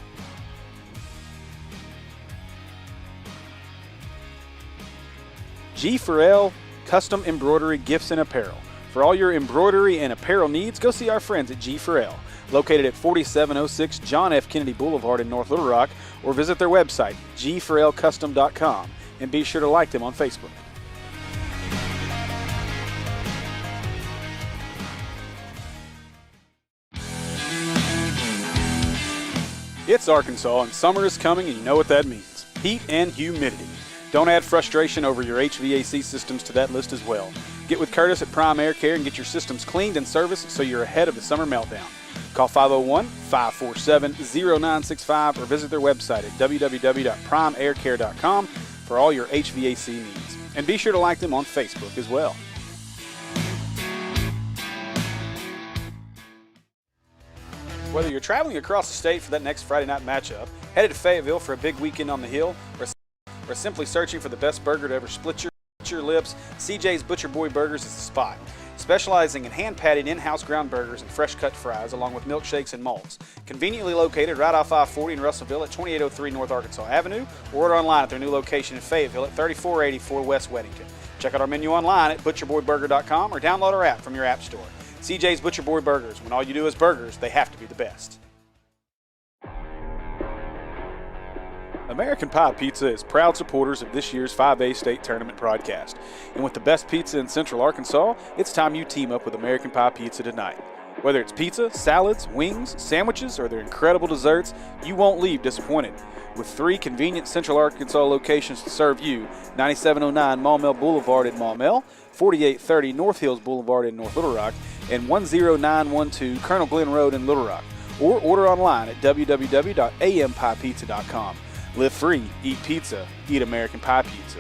G4L Custom Embroidery Gifts and Apparel. For all your embroidery and apparel needs, go see our friends at G4L, located at 4706 John F. Kennedy Boulevard in North Little Rock, or visit their website, g4lcustom.com, and be sure to like them on Facebook. It's Arkansas, and summer is coming, and you know what that means. Heat and humidity. Don't add frustration over your HVAC systems to that list as well. Get with Curtis at Prime Air Care and get your systems cleaned and serviced so you're ahead of the summer meltdown. Call 501-547-0965 or visit their website at www.primeaircare.com for all your HVAC needs. And be sure to like them on Facebook as well. Whether you're traveling across the state for that next Friday night matchup, headed to Fayetteville for a big weekend on the hill, or simply searching for the best burger to ever split your lips, CJ's Butcher Boy Burgers is the spot. Specializing in hand-patted in-house ground burgers and fresh-cut fries, along with milkshakes and malts. Conveniently located right off I-40 in Russellville at 2803 North Arkansas Avenue, or order online at their new location in Fayetteville at 3484 West Weddington. Check out our menu online at butcherboyburger.com or download our app from your app store. CJ's Butcher Boy Burgers. When all you do is burgers, they have to be the best. American Pie Pizza is proud supporters of this year's 5A state tournament broadcast. And with the best pizza in Central Arkansas, it's time you team up with American Pie Pizza tonight. Whether it's pizza, salads, wings, sandwiches, or their incredible desserts, you won't leave disappointed. With 3 convenient Central Arkansas locations to serve you, 9709 Maumelle Boulevard in Maumelle, 4830 North Hills Boulevard in North Little Rock, and 10912 Colonel Glenn Road in Little Rock. Or order online at www.ampiepizza.com. Live free, eat pizza, eat American Pie Pizza.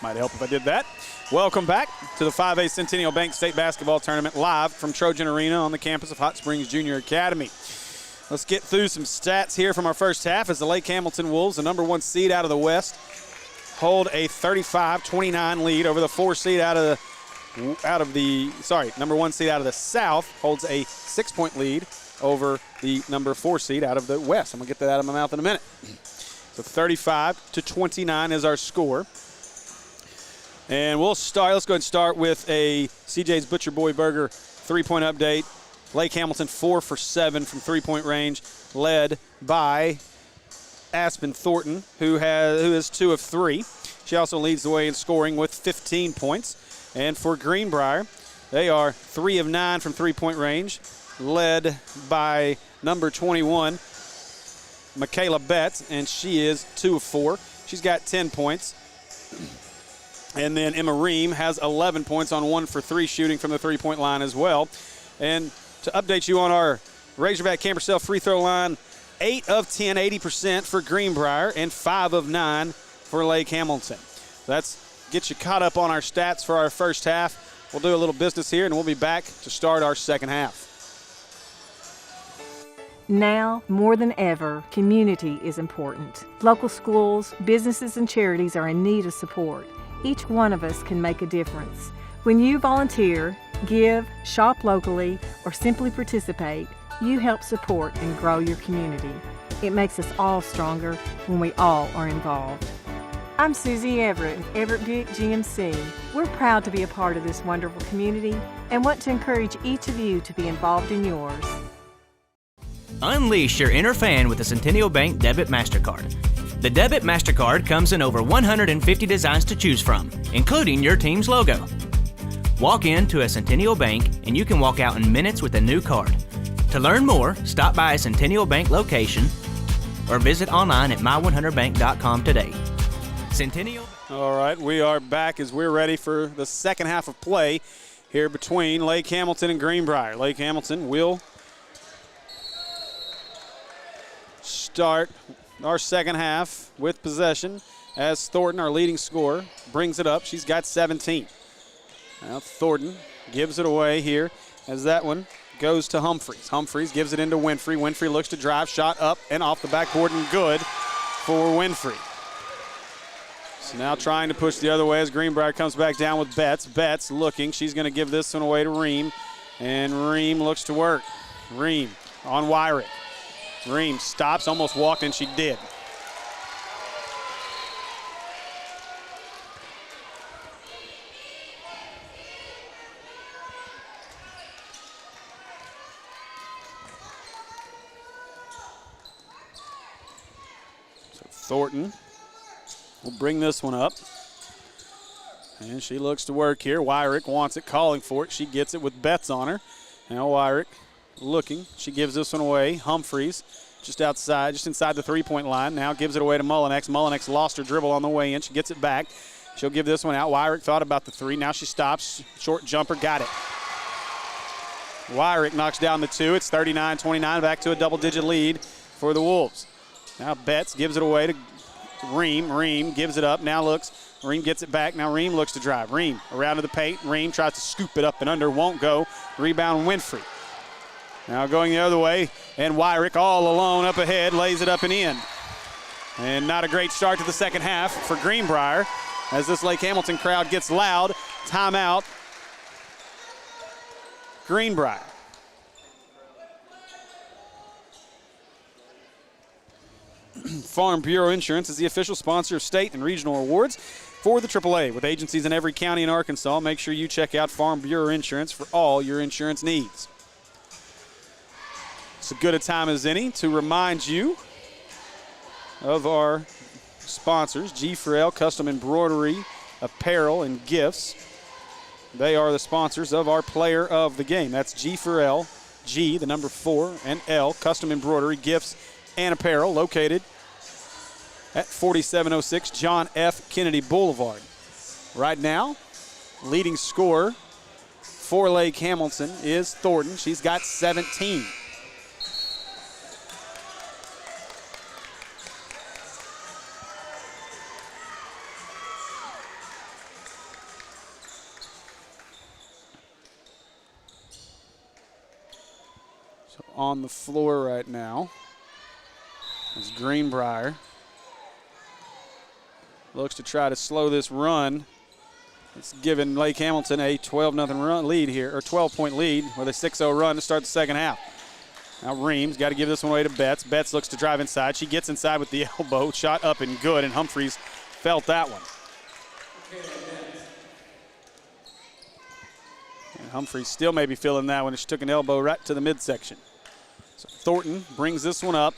Might help if I did that. Welcome back to the 5A Centennial Bank State Basketball Tournament live from Trojan Arena on the campus of Hot Springs Junior Academy. Let's get through some stats here from our first half as the Lake Hamilton Wolves, the number 1 seed out of the West, hold a 35-29 lead over the 4 seed number 1 seed out of the South, holds a 6-point lead over the number 4 seed out of the West. I'm going to get that out of my mouth in a minute. So 35-29 is our score. And let's go ahead and start with a CJ's Butcher Boy Burger 3-point update. Lake Hamilton 4 for 7 from 3-point range, led by Aspen Thornton, who is 2 of 3. She also leads the way in scoring with 15 points. And for Greenbrier, they are 3 of 9 from 3-point range, led by number 21, Michaela Betts, and she is 2 of 4. She's got 10 points. And then Emma Ream has 11 points on 1 for 3 shooting from the 3-point line as well. And to update you on our Razorback Camper free throw line, 8 of 10, 80% for Greenbrier, and 5 of 9 for Lake Hamilton. That's get you caught up on our stats for our first half. We'll do a little business here, and we'll be back to start our second half. Now, more than ever, community is important. Local schools, businesses, and charities are in need of support. Each one of us can make a difference. When you volunteer, give, shop locally, or simply participate, you help support and grow your community. It makes us all stronger when we all are involved. I'm Susie Everett with Everett Buick GMC. We're proud to be a part of this wonderful community and want to encourage each of you to be involved in yours. Unleash your inner fan with the Centennial Bank Debit MasterCard. The Debit MasterCard comes in over 150 designs to choose from, including your team's logo. Walk into a Centennial Bank and you can walk out in minutes with a new card. To learn more, stop by a Centennial Bank location or visit online at my100bank.com today. Centennial. All right, we are back as we're ready for the second half of play here between Lake Hamilton and Greenbrier. Lake Hamilton will start our second half with possession as Thornton, our leading scorer, brings it up. She's got 17. Now Thornton gives it away here as that one goes to Humphreys. Humphreys gives it into Winfrey. Winfrey looks to drive, shot up and off the backboard and good for Winfrey. So now trying to push the other way as Greenbrier comes back down with Betts. Betts looking. She's going to give this one away to Ream. And Ream looks to work. Ream on Wyrick. Ream stops, almost walked, and she did. So Thornton will bring this one up. And she looks to work here. Wyrick wants it, calling for it. She gets it with Betts on her. Now Wyrick looking. She gives this one away. Humphreys just outside, just inside the 3-point line. Now gives it away to Mullinex. Mullinex lost her dribble on the way in. She gets it back. She'll give this one out. Wyrick thought about the 3. Now she stops. Short jumper. Got it. Wyrick knocks down the 2. It's 39-29. Back to a double-digit lead for the Wolves. Now Betts gives it away to Ream. Ream gives it up. Now looks. Ream gets it back. Now Ream looks to drive. Ream around to the paint. Ream tries to scoop it up and under. Won't go. Rebound Winfrey. Now going the other way, and Wyrick all alone up ahead, lays it up and in. And not a great start to the second half for Greenbrier as this Lake Hamilton crowd gets loud. Timeout, Greenbrier. Farm Bureau Insurance is the official sponsor of state and regional awards for the AAA. With agencies in every county in Arkansas, make sure you check out Farm Bureau Insurance for all your insurance needs. It's as good a time as any to remind you of our sponsors, G4L Custom Embroidery, Apparel, and Gifts. They are the sponsors of our player of the game. That's G4L, G, the number 4, and L, Custom Embroidery, Gifts, and Apparel, located at 4706 John F. Kennedy Boulevard. Right now, leading scorer for Lake Hamilton is Thornton. She's got 17. on the floor right now. It's Greenbrier. Looks to try to slow this run. It's given Lake Hamilton a 12-0 run lead here, or 12-point lead with a 6-0 run to start the second half. Now Reams got to give this one away to Betts. Betts looks to drive inside. She gets inside with the elbow. Shot up and good, and Humphreys felt that one. And Humphreys still may be feeling that one. She took an elbow right to the midsection. So Thornton brings this one up.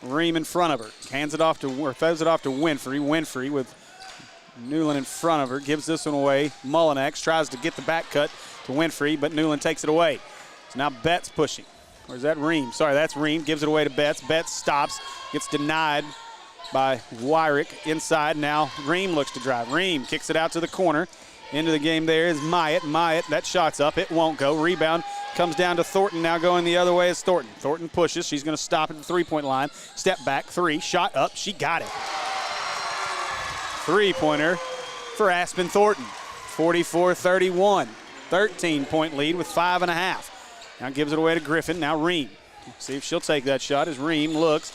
Ream in front of her. Hands it off to, or throws it off to Winfrey. Winfrey with Newland in front of her. Gives this one away. Mullinex tries to get the back cut to Winfrey, but Newland takes it away. So now Betts pushing. Or is that Ream? Sorry, that's Ream. Gives it away to Betts. Betts stops. Gets denied by Wyrick inside. Now Ream looks to drive. Ream kicks it out to the corner. Into the game there is Myatt. Myatt, that shot's up. It won't go. Rebound comes down to Thornton. Now going the other way is Thornton. Thornton pushes. She's going to stop at the three-point line. Step back, three. Shot up. She got it. Three-pointer for Aspen Thornton. 44-31. 13-point lead with 5.5. Now gives it away to Griffin. Now Ream. See if she'll take that shot as Ream looks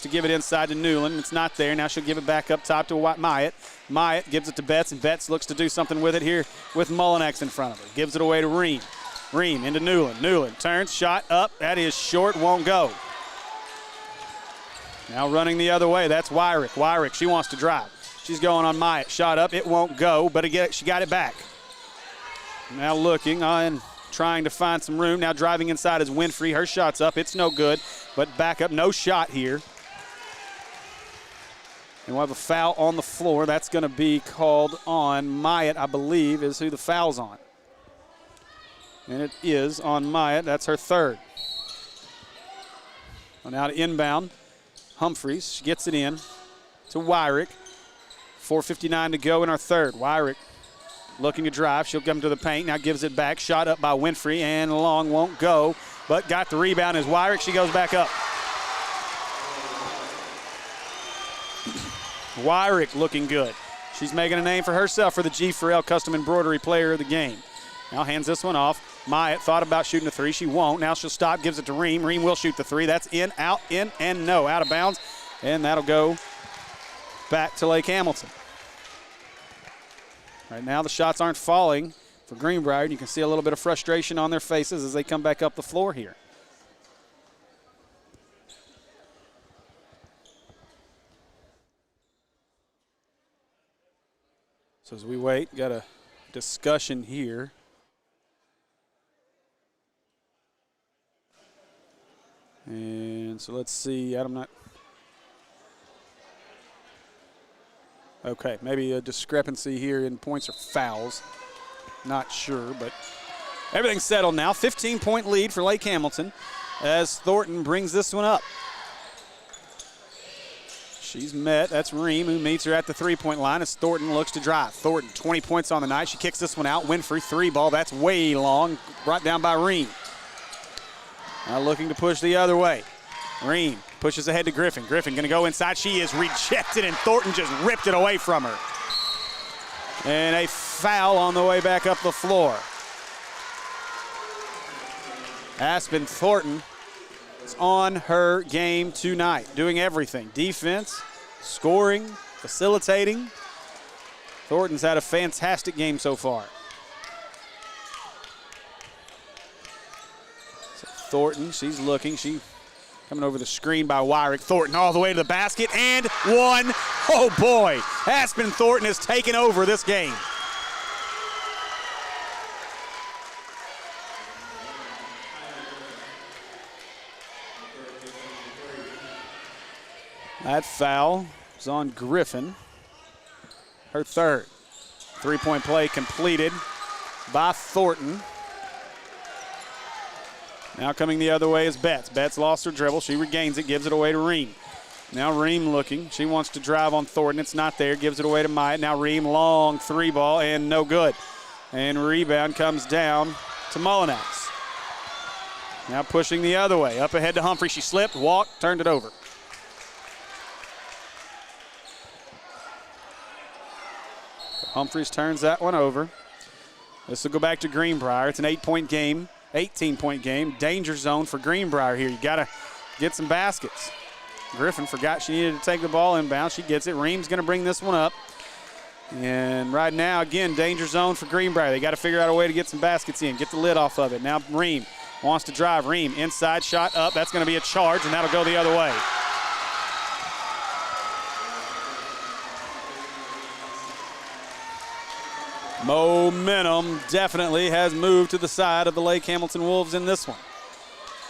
to give it inside to Newland. It's not there. Now she'll give it back up top to Myatt. Myatt gives it to Betts, and Betts looks to do something with it here with Mullinex in front of her. Gives it away to Ream. Ream into Newland. Newland turns, shot up. That is short, won't go. Now running the other way, that's Wyrick. Wyrick, she wants to drive. She's going on Myatt. Shot up, it won't go, but again, she got it back. Now looking and trying to find some room. Now driving inside is Winfrey. Her shot's up. It's no good, but back up. No shot here. And we'll have a foul on the floor. That's going to be called on Myatt, I believe, is who the foul's on. And it is on Myatt. That's her third. Well, now to inbound. Humphreys. She gets it in to Wyrick. 4:59 to go in our third. Wyrick looking to drive. She'll come to the paint. Now gives it back. Shot up by Winfrey, and long won't go. But got the rebound as Wyrick. She goes back up. Wyrick looking good. She's making a name for herself for the G4L Custom Embroidery Player of the Game. Now hands this one off. Myatt thought about shooting a three. She won't. Now she'll stop, gives it to Ream. Ream will shoot the three. That's in, out, in, and no. Out of bounds. And that'll go back to Lake Hamilton. Right now the shots aren't falling for Greenbrier. You can see a little bit of frustration on their faces as they come back up the floor here. So as we wait, got a discussion here. And so let's see, Adam, not. Okay, maybe a discrepancy here in points or fouls. Not sure, but everything's settled now. 15-point lead for Lake Hamilton as Thornton brings this one up. She's met. That's Ream who meets her at the three-point line as Thornton looks to drive. Thornton, 20 points on the night. She kicks this one out. Winfrey, three ball. That's way long. Brought down by Ream. Now looking to push the other way. Ream pushes ahead to Griffin. Griffin going to go inside. She is rejected, and Thornton just ripped it away from her. And a foul on the way back up the floor. Aspen Thornton is on her game tonight, doing everything. Defense, scoring, facilitating. Thornton's had a fantastic game so far. So Thornton, she's looking. She coming over the screen by Wyrick. Thornton all the way to the basket, and one. Oh boy, Aspen Thornton has taken over this game. That foul is on Griffin, her third. Three-point play completed by Thornton. Now coming the other way is Betts. Betts lost her dribble. She regains it, gives it away to Ream. Now Ream looking. She wants to drive on Thornton. It's not there. Gives it away to Myatt. Now Ream, long three ball, and no good. And rebound comes down to Mullinex. Now pushing the other way. Up ahead to Humphrey. She slipped, walked, turned it over. Humphreys turns that one over. This will go back to Greenbrier. It's an 8-point game. 18-point game. Danger zone for Greenbrier here. You got to get some baskets. Griffin forgot she needed to take the ball inbound. She gets it. Ream's going to bring this one up. And right now, again, danger zone for Greenbrier. They got to figure out a way to get some baskets in, get the lid off of it. Now Ream wants to drive. Ream, inside shot up. That's going to be a charge, and that'll go the other way. Momentum definitely has moved to the side of the Lake Hamilton Wolves in this one.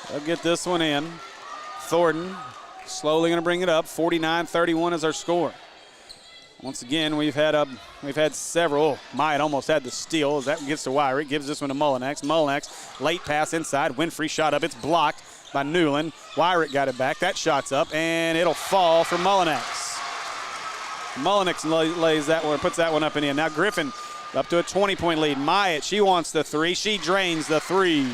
They'll get this one in. Thornton slowly going to bring it up. 49-31 is our score. Once again, we've had several. Myatt almost had the steal as that gets to Wyrick. Gives this one to Mullinex. Mullinex, late pass inside. Winfrey shot up. It's blocked by Newland. Wyrick got it back. That shot's up, and it'll fall for Mullinex. Mullinex lays that one, puts that one up and in. Now Griffin up to a 20-point lead. Myatt, she wants the three. She drains the three.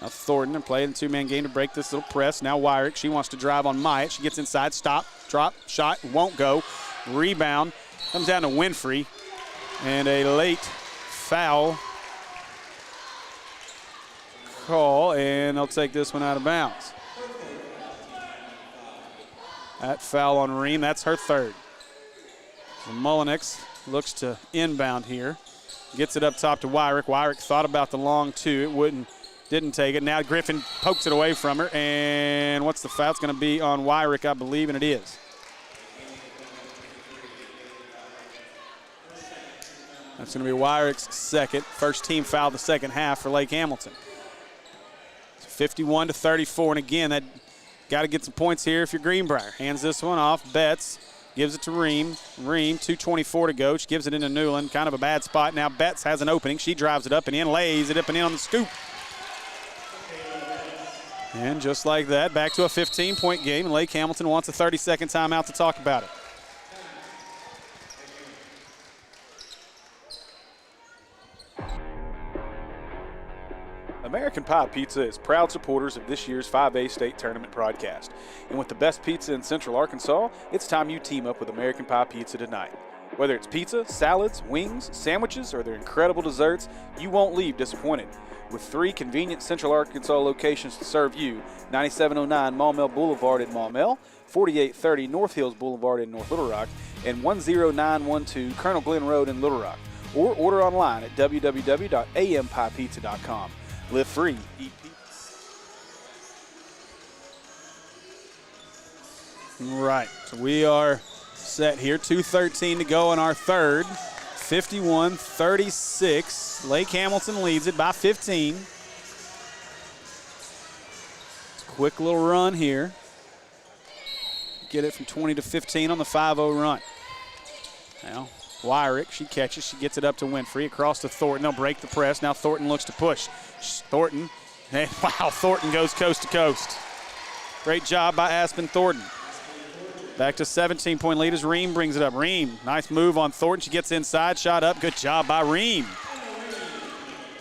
Now Thornton playing two-man game to break this little press. Now Wyrick, she wants to drive on Myatt. She gets inside, stop, drop, shot, won't go. Rebound, comes down to Winfrey. And a late foul call, and they'll take this one out of bounds. That foul on Ream, that's her third. So Mullinex looks to inbound here. Gets it up top to Wyrick. Wyrick thought about the long two. Didn't take it. Now Griffin pokes it away from her. And what's the foul? It's going to be on Wyrick, I believe, and it is. That's going to be Wyrick's second. First team foul the second half for Lake Hamilton. 51-34, and again, that got to get some points here if you're Greenbrier. Hands this one off. Betts gives it to Ream. Ream, 2:24 to go. She gives it into Newland. Kind of a bad spot. Now Betts has an opening. She drives it up and in, lays it up and in on the scoop. And just like that, back to a 15-point game, and Lake Hamilton wants a 30-second timeout to talk about it. American Pie Pizza is proud supporters of this year's 5A State Tournament broadcast. And with the best pizza in Central Arkansas, it's time you team up with American Pie Pizza tonight. Whether it's pizza, salads, wings, sandwiches, or their incredible desserts, you won't leave disappointed. With 3 convenient Central Arkansas locations to serve you, 9709 Maumelle Boulevard in Maumelle, 4830 North Hills Boulevard in North Little Rock, and 10912 Colonel Glenn Road in Little Rock. Or order online at www.ampiepizza.com. Live free, eat pizza. Right, so we are set here. 2:13 to go in our third. 51-36. Lake Hamilton leads it by 15. Quick little run here. Get it from 20 to 15 on the 5-0 run. Now, Wyrick, she catches, she gets it up to Winfrey, across to Thornton. They'll break the press. Now Thornton looks to push. Thornton, and wow, Thornton goes coast to coast. Great job by Aspen Thornton. Back to 17-point lead as Ream brings it up. Ream, nice move on Thornton. She gets inside, shot up. Good job by Ream.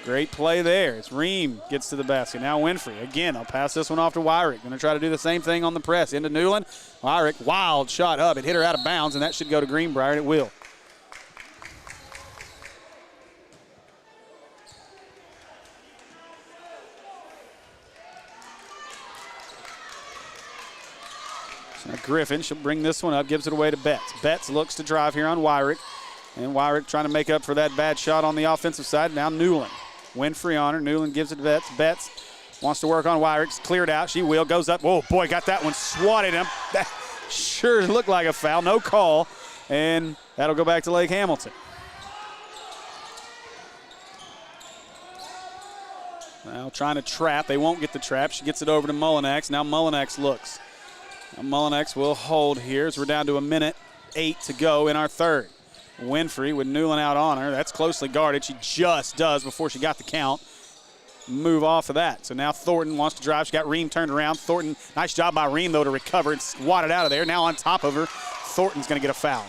Great play there. It's Ream gets to the basket. Now Winfrey. Again, I'll pass this one off to Wyrick. Going to try to do the same thing on the press. Into Newland. Wyrick, wild shot up. It hit her out of bounds, and that should go to Greenbrier, and it will. Now Griffin, she'll bring this one up, gives it away to Betts. Betts looks to drive here on Wyrick. And Wyrick trying to make up for that bad shot on the offensive side. Now Newland. Winfrey on her. Newland gives it to Betts. Betts wants to work on Wyrick. Cleared out. She will. Goes up. Oh, boy, got that one swatted him. That sure looked like a foul. No call. And that'll go back to Lake Hamilton. Now trying to trap. They won't get the trap. She gets it over to Mullinex. Now Mullinex looks. Now Mullinex will hold here as we're down to 1:08 to go in our third. Winfrey with Newland out on her. That's closely guarded. She just does before she got the count. Move off of that. So now Thornton wants to drive. She got Ream turned around. Thornton, nice job by Ream, though, to recover and swat it out of there. Now on top of her, Thornton's going to get a foul.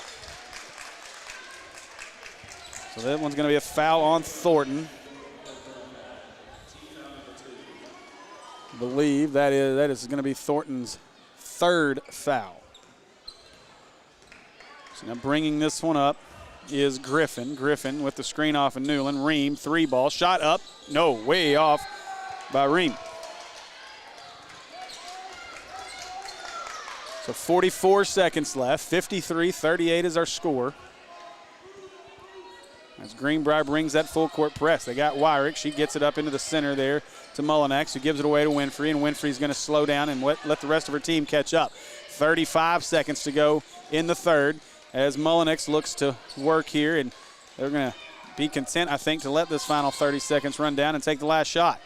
So that one's going to be a foul on Thornton. I believe that is going to be Thornton's third foul. So now bringing this one up is Griffin. Griffin with the screen off of Newland. Ream, 3 ball, shot up. No, way off by Ream. So 44 seconds left. 53-38 is our score. As Greenbrier brings that full court press. They got Wyrick. She gets it up into the center there to Mullinex, who gives it away to Winfrey, and Winfrey's going to slow down and let the rest of her team catch up. 35 seconds to go in the third as Mullinex looks to work here, and they're going to be content, I think, to let this final 30 seconds run down and take the last shot.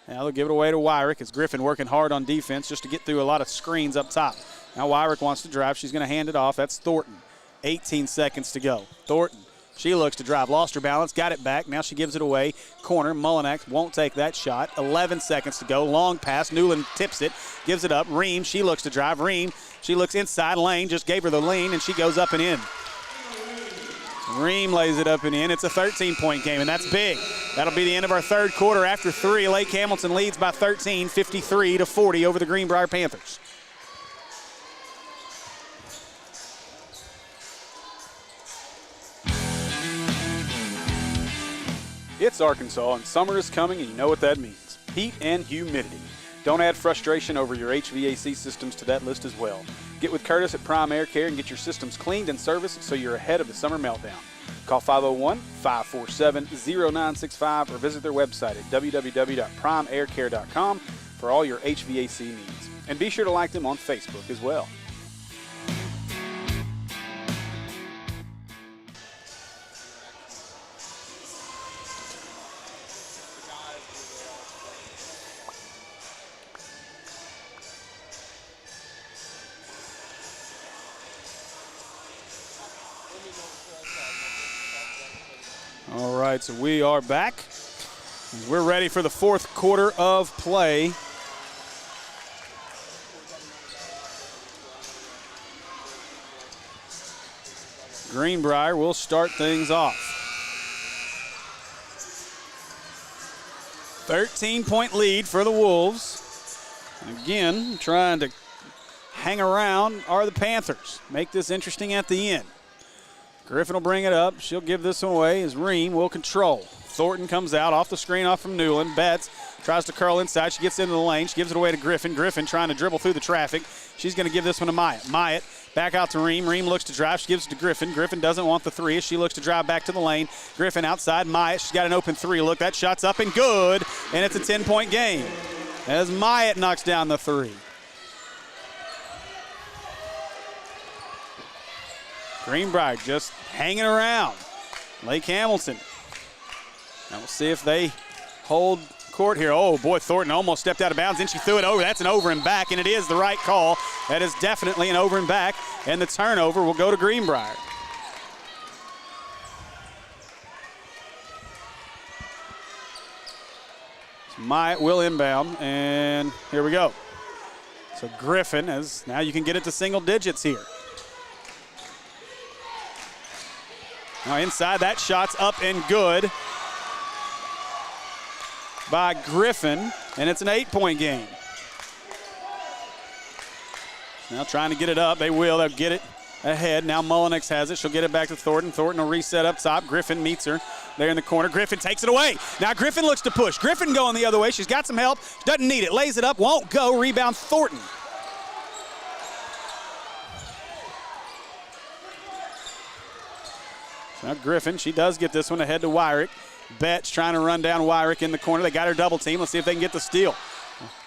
Now they'll give it away to Wyrick as Griffin working hard on defense just to get through a lot of screens up top. Now Wyrick wants to drive. She's going to hand it off. That's Thornton. 18 seconds to go. Thornton. She looks to drive, lost her balance, got it back. Now she gives it away. Corner, Mullinex won't take that shot. 11 seconds to go. Long pass. Newland tips it, gives it up. Ream, she looks to drive. Ream, she looks inside lane, just gave her the lean, and she goes up and in. Ream lays it up and in. It's a 13-point game, and that's big. That'll be the end of our third quarter. After 3, Lake Hamilton leads by 13, 53-40 over the Greenbrier Panthers. It's Arkansas, and summer is coming, and you know what that means. Heat and humidity. Don't add frustration over your HVAC systems to that list as well. Get with Curtis at Prime Air Care and get your systems cleaned and serviced so you're ahead of the summer meltdown. Call 501-547-0965 or visit their website at www.primeaircare.com for all your HVAC needs. And be sure to like them on Facebook as well. All right, so we are back. We're ready for the fourth quarter of play. Greenbrier will start things off. 13-point lead for the Wolves. Again, trying to hang around are the Panthers. Make this interesting at the end. Griffin will bring it up. She'll give this one away as Ream will control. Thornton comes out off the screen off from Newland. Betts tries to curl inside. She gets into the lane. She gives it away to Griffin. Griffin trying to dribble through the traffic. She's going to give this one to Myatt. Myatt back out to Ream. Ream looks to drive. She gives it to Griffin. Griffin doesn't want the three as she looks to drive back to the lane. Griffin outside. Myatt, she's got an open three. Look, that shot's up and good, and it's a 10-point game as Myatt knocks down the three. Greenbrier just hanging around. Lake Hamilton. Now we'll see if they hold court here. Oh, boy, Thornton almost stepped out of bounds. Then she threw it over. That's an over and back, and it is the right call. That is definitely an over and back, and the turnover will go to Greenbrier. So Myatt will inbound, and here we go. So Griffin, as now you can get it to single digits here. Now inside, that shot's up and good by Griffin, and it's an 8-point game. Now trying to get it up. They will. They'll get it ahead. Now Mullinex has it. She'll get it back to Thornton. Thornton will reset up top. Griffin meets her there in the corner. Griffin takes it away. Now Griffin looks to push. Griffin going the other way. She's got some help. Doesn't need it. Lays it up. Won't go. Rebound Thornton. Now Griffin, she does get this one ahead to Wyrick. Betts trying to run down Wyrick in the corner. They got her double team. Let's see if they can get the steal.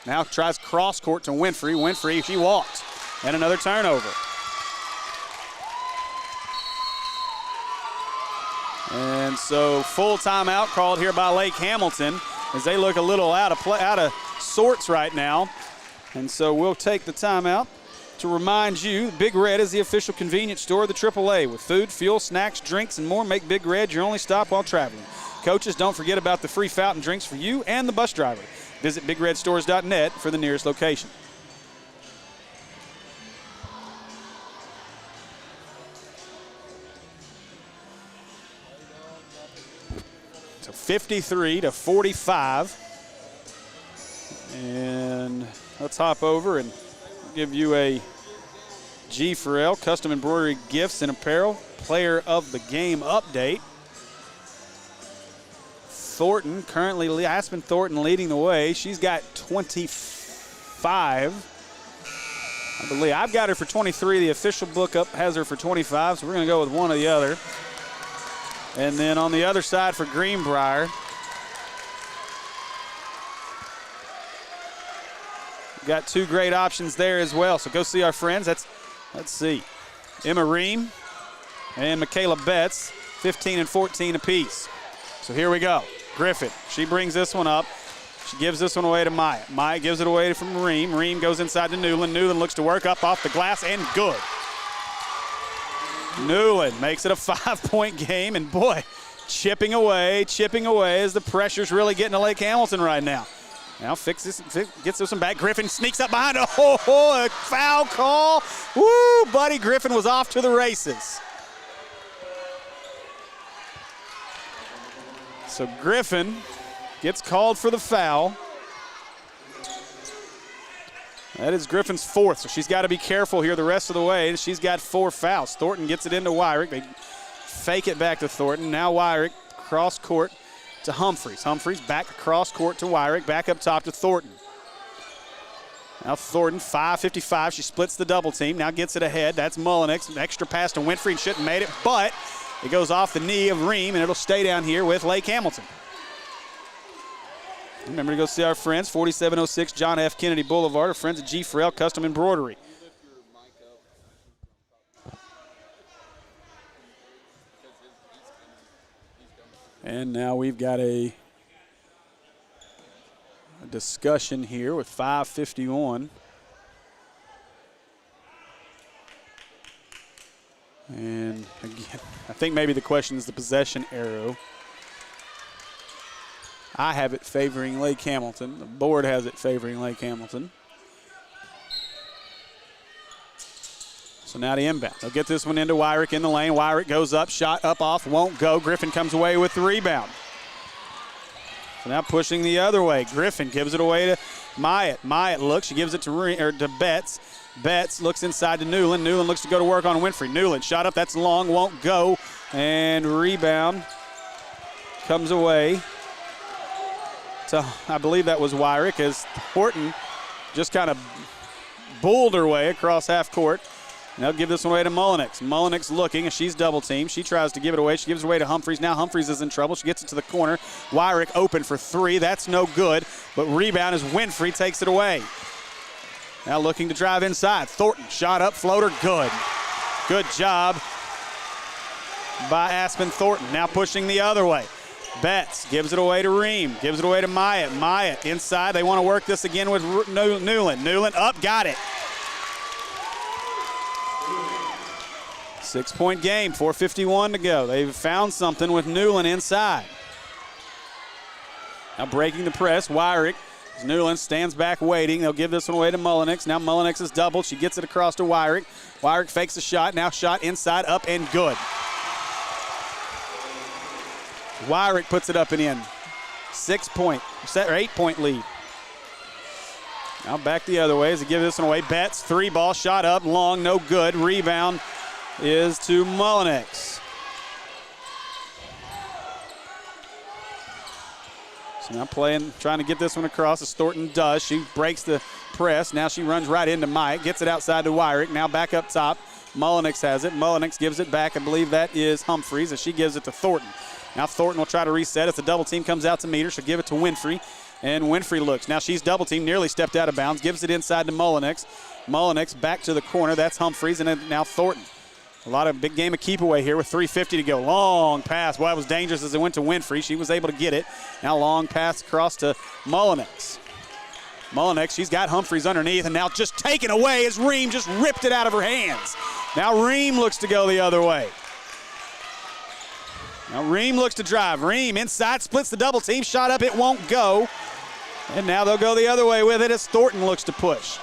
Now tries cross court to Winfrey. Winfrey, she walks. And another turnover. And so full timeout called here by Lake Hamilton as they look a little out of sorts right now. And so we'll take the timeout to remind you, Big Red is the official convenience store of the AAA. With food, fuel, snacks, drinks, and more, make Big Red your only stop while traveling. Coaches, don't forget about the free fountain drinks for you and the bus driver. Visit BigRedStores.net for the nearest location. So 53-45. And let's hop over and give you a G. Farrell, Custom Embroidery Gifts and Apparel, Player of the Game update. Thornton, currently Aspen Thornton leading the way. She's got 25. I believe I've got her for 23. The official book up has her for 25, so we're going to go with one or the other. And then on the other side for Greenbrier, got two great options there as well. So go see our friends. Let's see. Emma Ream and Michaela Betts, 15 and 14 apiece. So here we go. Griffin, she brings this one up. She gives this one away to Maya. Maya gives it away from Ream. Ream goes inside to Newland. Newland looks to work up off the glass and good. Newland makes it a 5-point game, and boy, chipping away as the pressure's really getting to Lake Hamilton right now. Now gets this one back. Griffin sneaks up behind. Oh, a foul call. Woo, Buddy Griffin was off to the races. So Griffin gets called for the foul. That is Griffin's fourth, so she's got to be careful here the rest of the way. She's got 4 fouls. Thornton gets it into Wyrick. They fake it back to Thornton. Now Wyrick cross court to Humphreys. Humphreys back across court to Wyrick. Back up top to Thornton. Now Thornton, 5:55. She splits the double team. Now gets it ahead. That's Mullenix. An extra pass to Winfrey. Shouldn't have made it, but it goes off the knee of Ream, and it'll stay down here with Lake Hamilton. Remember to go see our friends, 4706 John F. Kennedy Boulevard, our friends at G. Farrell Custom Embroidery. And now we've got a discussion here with 5:51. And again, I think maybe the question is the possession arrow. I have it favoring Lake Hamilton. The board has it favoring Lake Hamilton. So now the inbound. They'll get this one into Wyrick in the lane. Wyrick goes up, shot up off, won't go. Griffin comes away with the rebound. So now pushing the other way. Griffin gives it away to Myatt. Myatt looks, she gives it to Betts. Betts looks inside to Newland. Newland looks to go to work on Winfrey. Newland shot up, that's long, won't go. And rebound comes away to, I believe that was Wyrick, as Horton just kind of bulled her way across half court. And they'll give this one away to Mullenix. Mullenix looking, and she's double teamed. She tries to give it away. She gives it away to Humphreys. Now Humphreys is in trouble. She gets it to the corner. Wyrick open for 3. That's no good. But rebound as Winfrey takes it away. Now looking to drive inside. Thornton shot up, floater, good. Good job by Aspen Thornton. Now pushing the other way. Betts gives it away to Ream. Gives it away to Myatt. Myatt inside. They want to work this again with Newland. Newland up, got it. 6-point game, 4:51 to go. They've found something with Newland inside. Now breaking the press, Wyrick. Newland stands back waiting. They'll give this one away to Mullenix. Now Mullenix is doubled. She gets it across to Wyrick. Wyrick fakes a shot. Now shot inside, up and good. Wyrick puts it up and in. 8-point lead. Now back the other way as they give this one away. Betts, 3 ball, shot up, long, no good. Rebound is to Mullenix. So now trying to get this one across as Thornton does. She breaks the press. Now she runs right into Mike, gets it outside to Wyrick. Now back up top. Mullenix has it. Mullenix gives it back. I believe that is Humphreys as she gives it to Thornton. Now Thornton will try to reset. If the double team comes out to meet her, she'll give it to Winfrey. And Winfrey looks. Now she's double teamed, nearly stepped out of bounds. Gives it inside to Mullenix. Mullenix back to the corner. That's Humphreys, and then now Thornton. A lot of big game of keep away here with 3:50 to go. Long pass. Boy, it was dangerous as it went to Winfrey. She was able to get it. Now long pass across to Mullenix. Mullenix, she's got Humphreys underneath, and now just taken away as Ream just ripped it out of her hands. Now Ream looks to go the other way. Now Ream looks to drive. Ream inside, splits the double team. Shot up, it won't go. And now they'll go the other way with it as Thornton looks to push.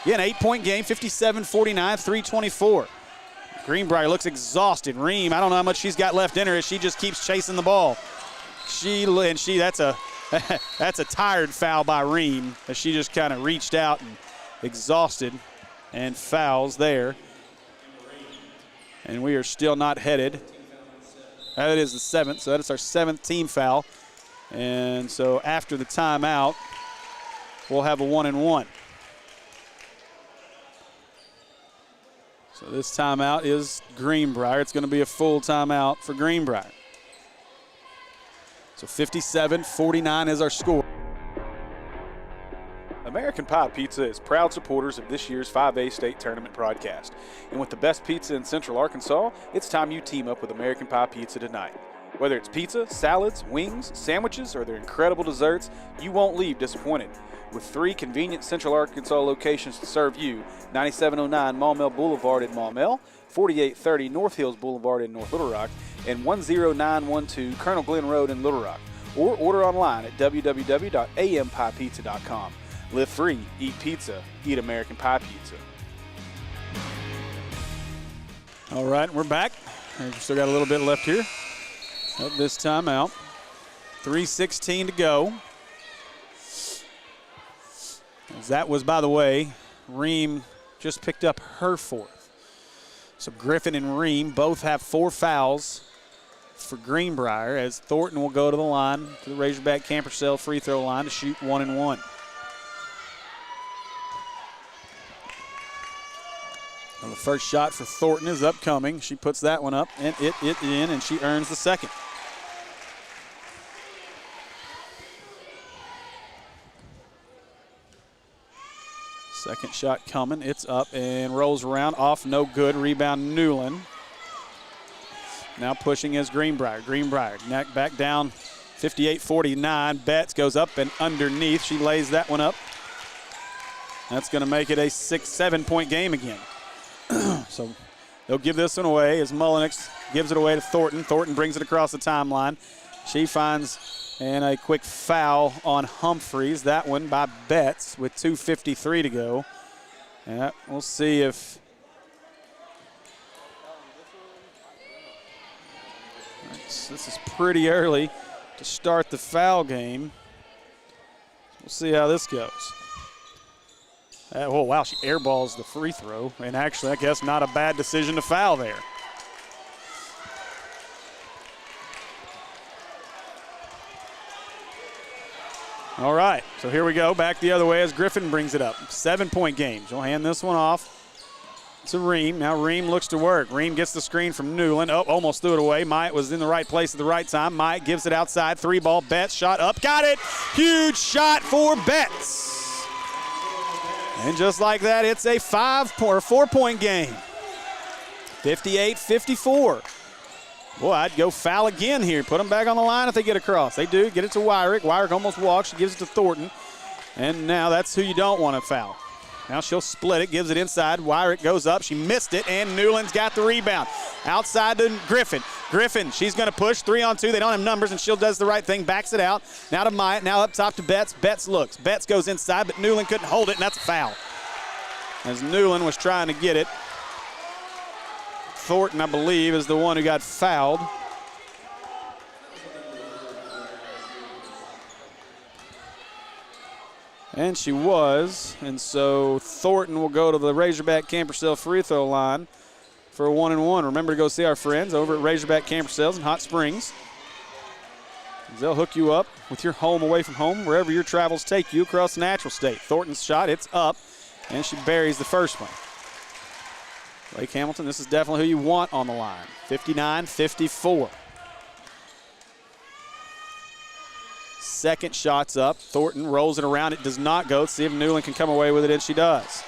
Again, 8-point game, 57-49, 3:24. Greenbrier looks exhausted. Ream, I don't know how much she's got left in her as she just keeps chasing the ball. That's a tired foul by Ream as she just kind of reached out and exhausted and fouls there. And we are still not headed. That is the 7th, so that is our 7th team foul. And so after the timeout, we'll have a 1-and-1. So this timeout is Greenbrier. It's going to be a full timeout for Greenbrier. So 57-49 is our score. American Pie Pizza is proud supporters of this year's 5A state tournament broadcast. And with the best pizza in Central Arkansas, it's time you team up with American Pie Pizza tonight. Whether it's pizza, salads, wings, sandwiches, or their incredible desserts, you won't leave disappointed. With 3 convenient Central Arkansas locations to serve you, 9709 Maumelle Boulevard in Maumelle, 4830 North Hills Boulevard in North Little Rock, and 10912 Colonel Glenn Road in Little Rock. Or order online at www.ampiepizza.com. Live free, eat pizza, eat American Pie Pizza. All right, we're back. We've still got a little bit left here of this timeout. 3:16 to go. As that was, by the way, Ream just picked up her 4th. So Griffin and Ream both have 4 fouls for Greenbrier, as Thornton will go to the line, to the Razorback Camper Cell free throw line to shoot 1-and-1. Well, the first shot for Thornton is upcoming. She puts that one up, and it in, and she earns the second. Second shot coming. It's up and rolls around. Off, no good. Rebound, Newland. Now pushing is Greenbrier. Greenbrier back down 58-49. Betts goes up and underneath. She lays that one up. That's going to make it a 6-7 point game again. So they'll give this one away as Mullenix gives it away to Thornton. Thornton brings it across the timeline. She finds a quick foul on Humphreys. That one by Betts with 2:53 to go. Yeah, we'll see if this is pretty early to start the foul game. We'll see how this goes. Oh, wow, she airballs the free throw. And actually, I guess not a bad decision to foul there. All right, so here we go. Back the other way as Griffin brings it up. 7 point game. She'll hand this one off to Ream. Now Ream looks to work. Ream gets the screen from Newland. Oh, almost threw it away. Myatt was in the right place at the right time. Myatt gives it outside. 3-ball. Betts shot up. Got it. Huge shot for Betts. And just like that, it's a 4 point game. 58-54. Boy, I'd go foul again here. Put them back on the line if they get across. They do. Get it to Wyrick. Wyrick almost walks. She gives it to Thornton. And now that's who you don't want to foul. Now she'll split it, gives it inside. Wyrick goes up. She missed it, and Newland's got the rebound. Outside to Griffin. Griffin, she's going to push 3-on-2. They don't have numbers, and she does the right thing, backs it out. Now to Myatt, now up top to Betts. Betts looks. Betts goes inside, but Newland couldn't hold it, and that's a foul. As Newland was trying to get it. Thornton, I believe, is the one who got fouled. And she was, and so Thornton will go to the Razorback Camper Cell free throw line for a 1-and-1. Remember to go see our friends over at Razorback Camper Cells in Hot Springs. They'll hook you up with your home away from home, wherever your travels take you across the natural state. Thornton's shot, it's up, and she buries the first one. Lake Hamilton, this is definitely who you want on the line. 59-54. Second shot's up. Thornton rolls it around. It does not go. Let's see if Newland can come away with it, and she does.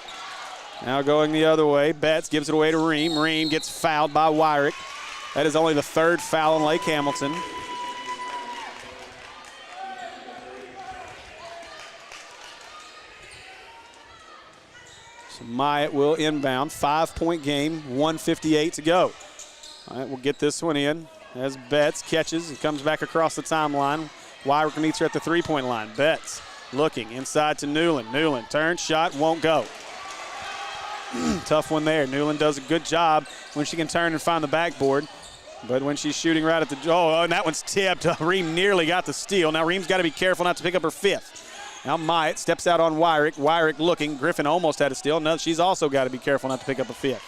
Now going the other way. Betts gives it away to Ream. Ream gets fouled by Wyrick. That is only the 3rd foul in Lake Hamilton. So Myatt will inbound. 5 point game, 1:58 to go. All right, we'll get this one in as Betts catches and comes back across the timeline. Wyrick meets her at the 3 point line. Betts looking inside to Newland. Newland turns, shot, won't go. Tough one there. Newland does a good job when she can turn and find the backboard. But when she's shooting right at the, and that one's tipped. Ream nearly got the steal. Now Ream's got to be careful not to pick up her 5th. Now Myatt steps out on Wyrick. Wyrick looking. Griffin almost had a steal. No, she's also got to be careful not to pick up a 5th.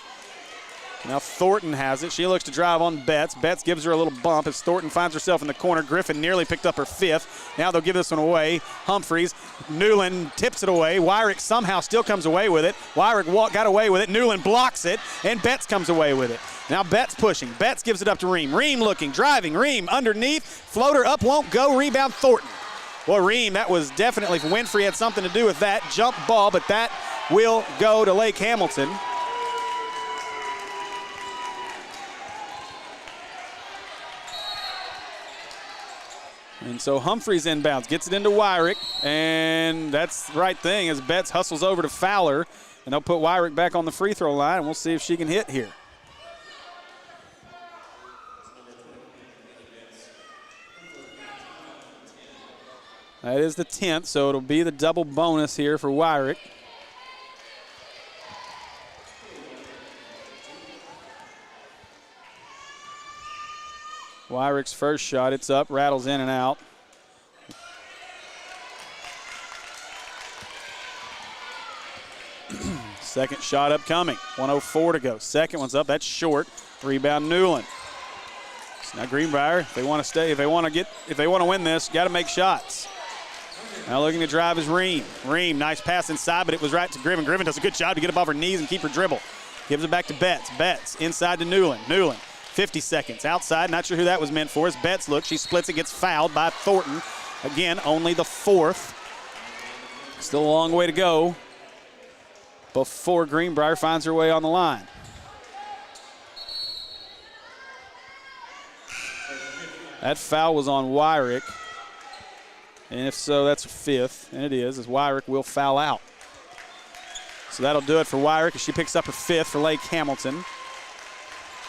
Now Thornton has it. She looks to drive on Betts. Betts gives her a little bump as Thornton finds herself in the corner. Griffin nearly picked up her 5th. Now they'll give this one away. Humphreys. Newland tips it away. Wyrick somehow still comes away with it. Wyrick got away with it. Newland blocks it, and Betts comes away with it. Now Betts pushing. Betts gives it up to Ream. Ream looking, driving. Ream underneath. Floater up, won't go. Rebound Thornton. Well, Ream, that was definitely, Winfrey had something to do with that. Jump ball, but that will go to Lake Hamilton. And so Humphreys inbounds, gets it into Wyrick, and that's the right thing as Betts hustles over to Fowler, and they'll put Wyrick back on the free throw line, and we'll see if she can hit here. That is the 10th, so it'll be the double bonus here for Wyrick. Wyrick's first shot, it's up, rattles in and out. Second shot upcoming, 1:04 to go. Second one's up, that's short. Rebound Newland. So now Greenbrier, if they want to stay, if they want to win this, got to make shots. Now looking to drive is Ream. Ream, nice pass inside, but it was right to Griffin. Griffin does a good job to get above her knees and keep her dribble. Gives it back to Betts. Betts inside to Newland. Newland. 50 seconds outside, not sure who that was meant for. As Betts looks, she splits it, gets fouled by Thornton. Again, only the 4th. Still a long way to go before Greenbrier finds her way on the line. That foul was on Wyrick. And if so, that's a 5th, and it is, as Wyrick will foul out. So that'll do it for Wyrick as she picks up her 5th for Lake Hamilton.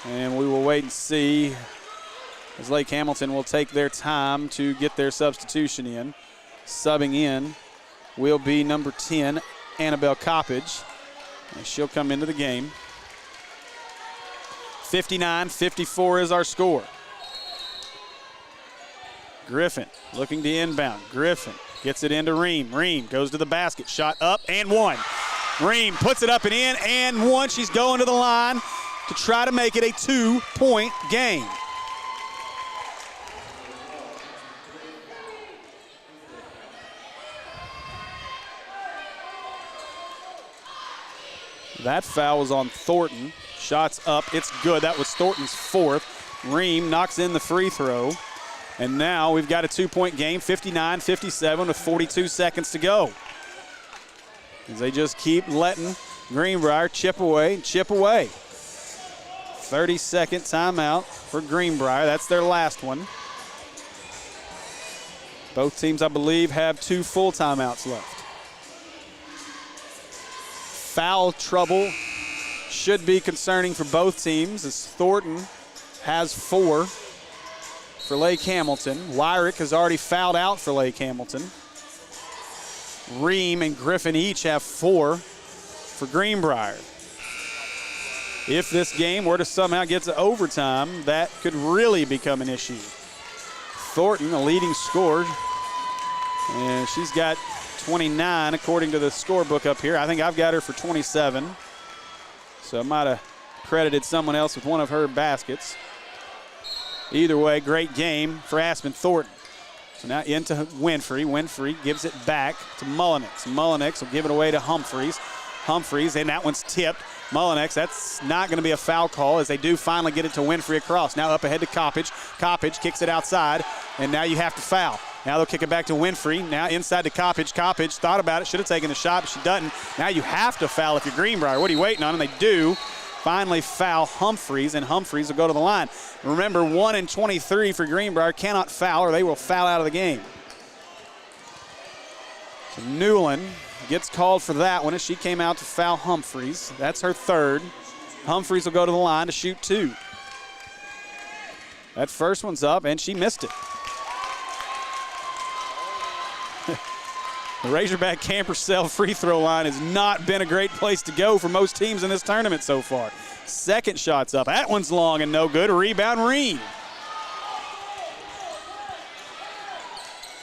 And we will wait and see as Lake Hamilton will take their time to get their substitution in. Subbing in will be number 10, Annabelle Coppage. And she'll come into the game. 59-54 is our score. Griffin looking to inbound. Griffin gets it into Ream. Ream goes to the basket. Shot up and one. Ream puts it up and in and one. She's going to the line to try to make it a 2-point game. That foul was on Thornton. Shots up, it's good. That was Thornton's 4th. Ream knocks in the free throw. And now we've got a 2-point game, 59-57 with 42 seconds to go. As they just keep letting Greenbrier chip away, 30-second timeout for Greenbrier. That's their last one. Both teams, I believe, have 2 full timeouts left. Foul trouble should be concerning for both teams as Thornton has 4 for Lake Hamilton. Wyrick has already fouled out for Lake Hamilton. Ream and Griffin each have 4 for Greenbrier. If this game were to somehow get to overtime, that could really become an issue. Thornton, a leading scorer, and she's got 29 according to the scorebook up here. I think I've got her for 27. So I might have credited someone else with one of her baskets. Either way, great game for Aspen Thornton. So now into Winfrey. Winfrey gives it back to Mullenix. Mullenix will give it away to Humphreys. Humphreys, and that one's tipped. Mullenix, that's not going to be a foul call as they do finally get it to Winfrey across. Now up ahead to Coppage. Coppage kicks it outside, and now you have to foul. Now they'll kick it back to Winfrey. Now inside to Coppage. Coppage thought about it, should have taken the shot, but she doesn't. Now you have to foul if you're Greenbrier. What are you waiting on? And they do finally foul Humphreys, and Humphreys will go to the line. Remember, 1 and 23 for Greenbrier cannot foul, or they will foul out of the game. So Newland gets called for that one as she came out to foul Humphreys. That's her 3rd. Humphreys will go to the line to shoot 2. That first one's up, and she missed it. The Razorback Campersell free throw line has not been a great place to go for most teams in this tournament so far. Second shot's up. That one's long and no good. Rebound, Ream.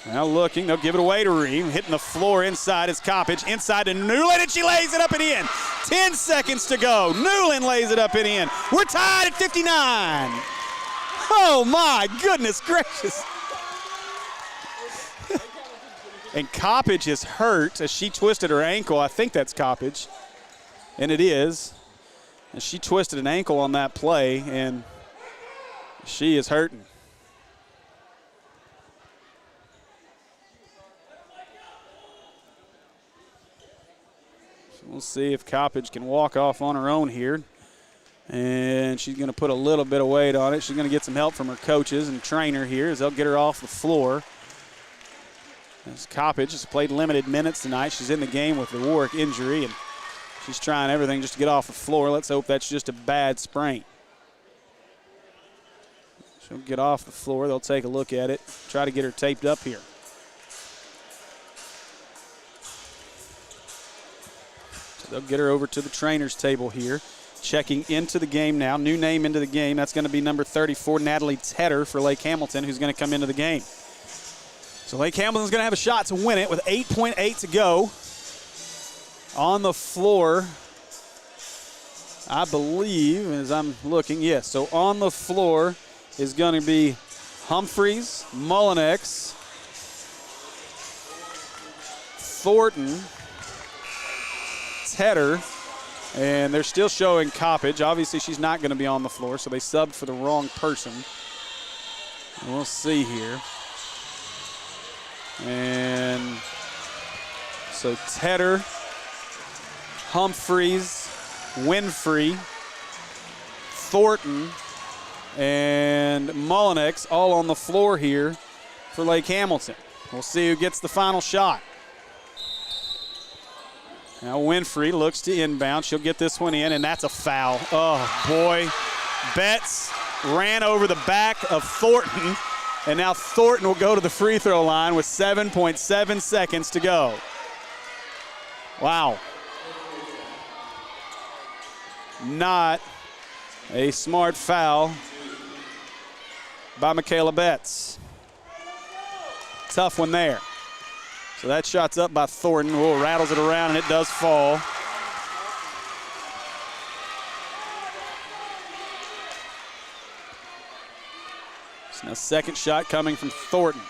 Now looking, they'll give it away to Ream. Hitting the floor inside is Coppage. Inside to Newland, and she lays it up and in. 10 seconds to go. Newland lays it up and in. We're tied at 59. Oh my goodness gracious. And Coppage is hurt as she twisted her ankle. I think that's Coppage, and it is. And she twisted an ankle on that play, and she is hurting. So we'll see if Coppage can walk off on her own here. And she's going to put a little bit of weight on it. She's going to get some help from her coaches and trainer here as they'll get her off the floor. As Coppage has played limited minutes tonight. She's in the game with the Warwick injury, and she's trying everything just to get off the floor. Let's hope that's just a bad sprain. She'll get off the floor. They'll take a look at it, try to get her taped up here. So they'll get her over to the trainer's table here. Checking into the game now. New name into the game. That's going to be number 34, Natalie Tedder for Lake Hamilton, who's going to come into the game. So Lake Hamilton's going to have a shot to win it with 8.8 to go. On the floor, I believe, as I'm looking, yes. So on the floor is going to be Humphreys, Mullinex, Thornton, Tedder, and they're still showing Coppage. Obviously, she's not going to be on the floor, so they subbed for the wrong person. And we'll see here. And so Tedder, Humphreys, Winfrey, Thornton, and Mullinex all on the floor here for Lake Hamilton. We'll see who gets the final shot. Now Winfrey looks to inbound. She'll get this one in, and that's a foul. Oh, boy. Betts ran over the back of Thornton, and now Thornton will go to the free throw line with 7.7 seconds to go. Wow. Not a smart foul by Michaela Betts. Tough one there. So that shot's up by Thornton. Oh, rattles it around, and it does fall. So now second shot coming from Thornton.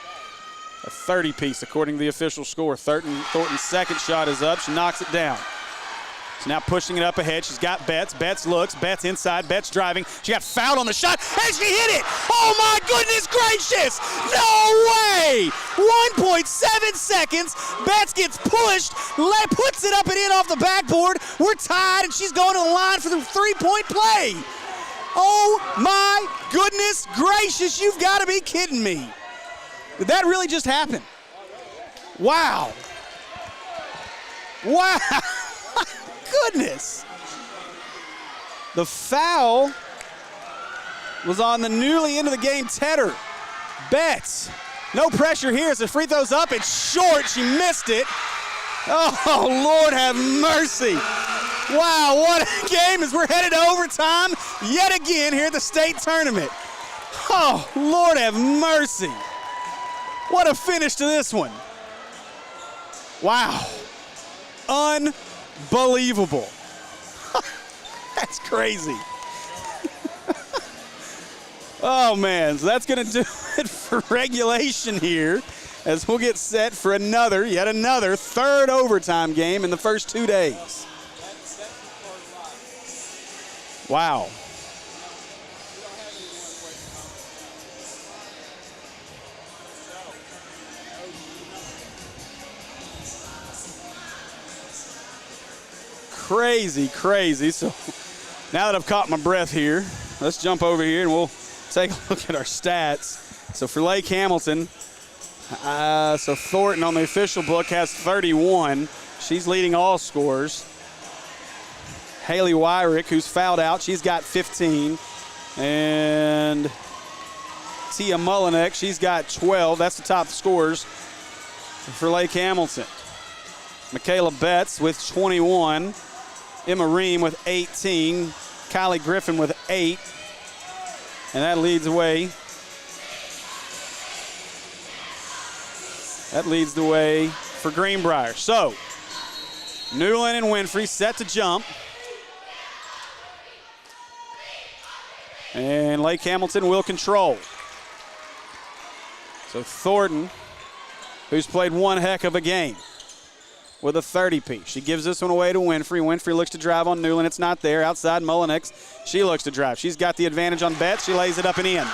A 30-piece according to the official score. Thornton's second shot is up. She knocks it down. She's now pushing it up ahead. She's got Betts. Betts looks. Betts inside. Betts driving. She got fouled on the shot, and she hit it! Oh, my goodness gracious! No way! 1.7 seconds. Betts gets pushed, puts it up and in off the backboard. We're tied, and she's going to the line for the three-point play. Oh, my goodness gracious. You've got to be kidding me. Did that really just happen? Wow. Wow. Goodness. The foul was on the newly into the game Tedder. Betts. No pressure here as the free throw's up. It's short. She missed it. Oh, Lord have mercy. Wow, what a game as we're headed to overtime yet again here at the state tournament. Oh, Lord have mercy. What a finish to this one. Wow. Unbelievable. That's crazy. Oh, man. So that's going to do it for regulation here as we'll get set for yet another third overtime game in the first 2 days. Wow. Crazy, crazy. So now that I've caught my breath here, let's jump over here and we'll take a look at our stats. So for Lake Hamilton, so Thornton on the official book has 31. She's leading all scorers. Haley Wyrick, who's fouled out, she's got 15. And Tia Mullinex, she's got 12. That's the top scorers for Lake Hamilton. Michaela Betts with 21. Emma Ream with 18. Kylie Griffin with 8. And that leads the way. That leads the way for Greenbrier. So, Newland and Winfrey set to jump. And Lake Hamilton will control. So Thornton, who's played one heck of a game, with a 30-piece. She gives this one away to Winfrey. Winfrey looks to drive on Newland. It's not there. Outside Mullenix. She looks to drive. She's got the advantage on Betts. She lays it up and in.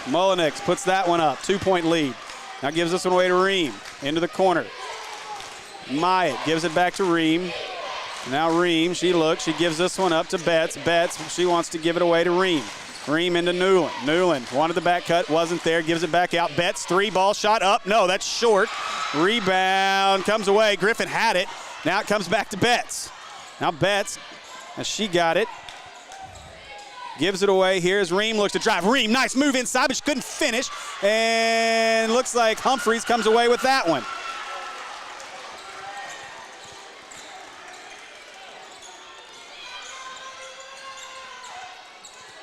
Mullenix puts that one up. 2-point lead. Now gives this one away to Ream. Into the corner. Myatt gives it back to Ream. Now Ream, she looks. She gives this one up to Betts. Betts, she wants to give it away to Ream. Ream into Newland. Newland wanted the back cut, wasn't there, gives it back out. Betts, 3-ball shot up. No, that's short. Rebound comes away. Griffin had it. Now it comes back to Betts. Now Betts, as she got it, gives it away. Here's Ream, looks to drive. Ream, nice move inside, but she couldn't finish. And looks like Humphreys comes away with that one.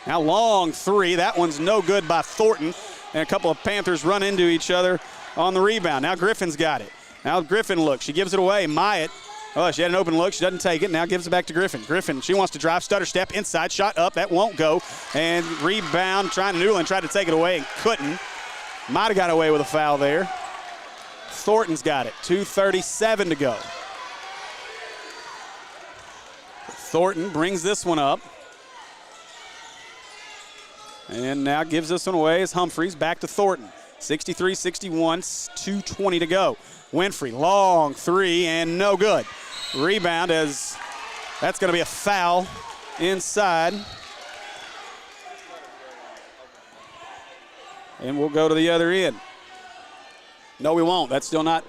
Now long three. That one's no good by Thornton. And a couple of Panthers run into each other on the rebound. Now Griffin's got it. Now Griffin looks. She gives it away. Myatt. Oh, she had an open look. She doesn't take it. Now gives it back to Griffin. Griffin, she wants to drive. Stutter step inside. Shot up. That won't go. And rebound. Newland tried to take it away and couldn't. Might have got away with a foul there. Thornton's got it. 2:37 to go. Thornton brings this one up. And now gives this one away as Humphreys back to Thornton. 63-61, 2:20 to go. Winfrey, long three and no good. Rebound as that's going to be a foul inside. And we'll go to the other end. No, we won't. That's still not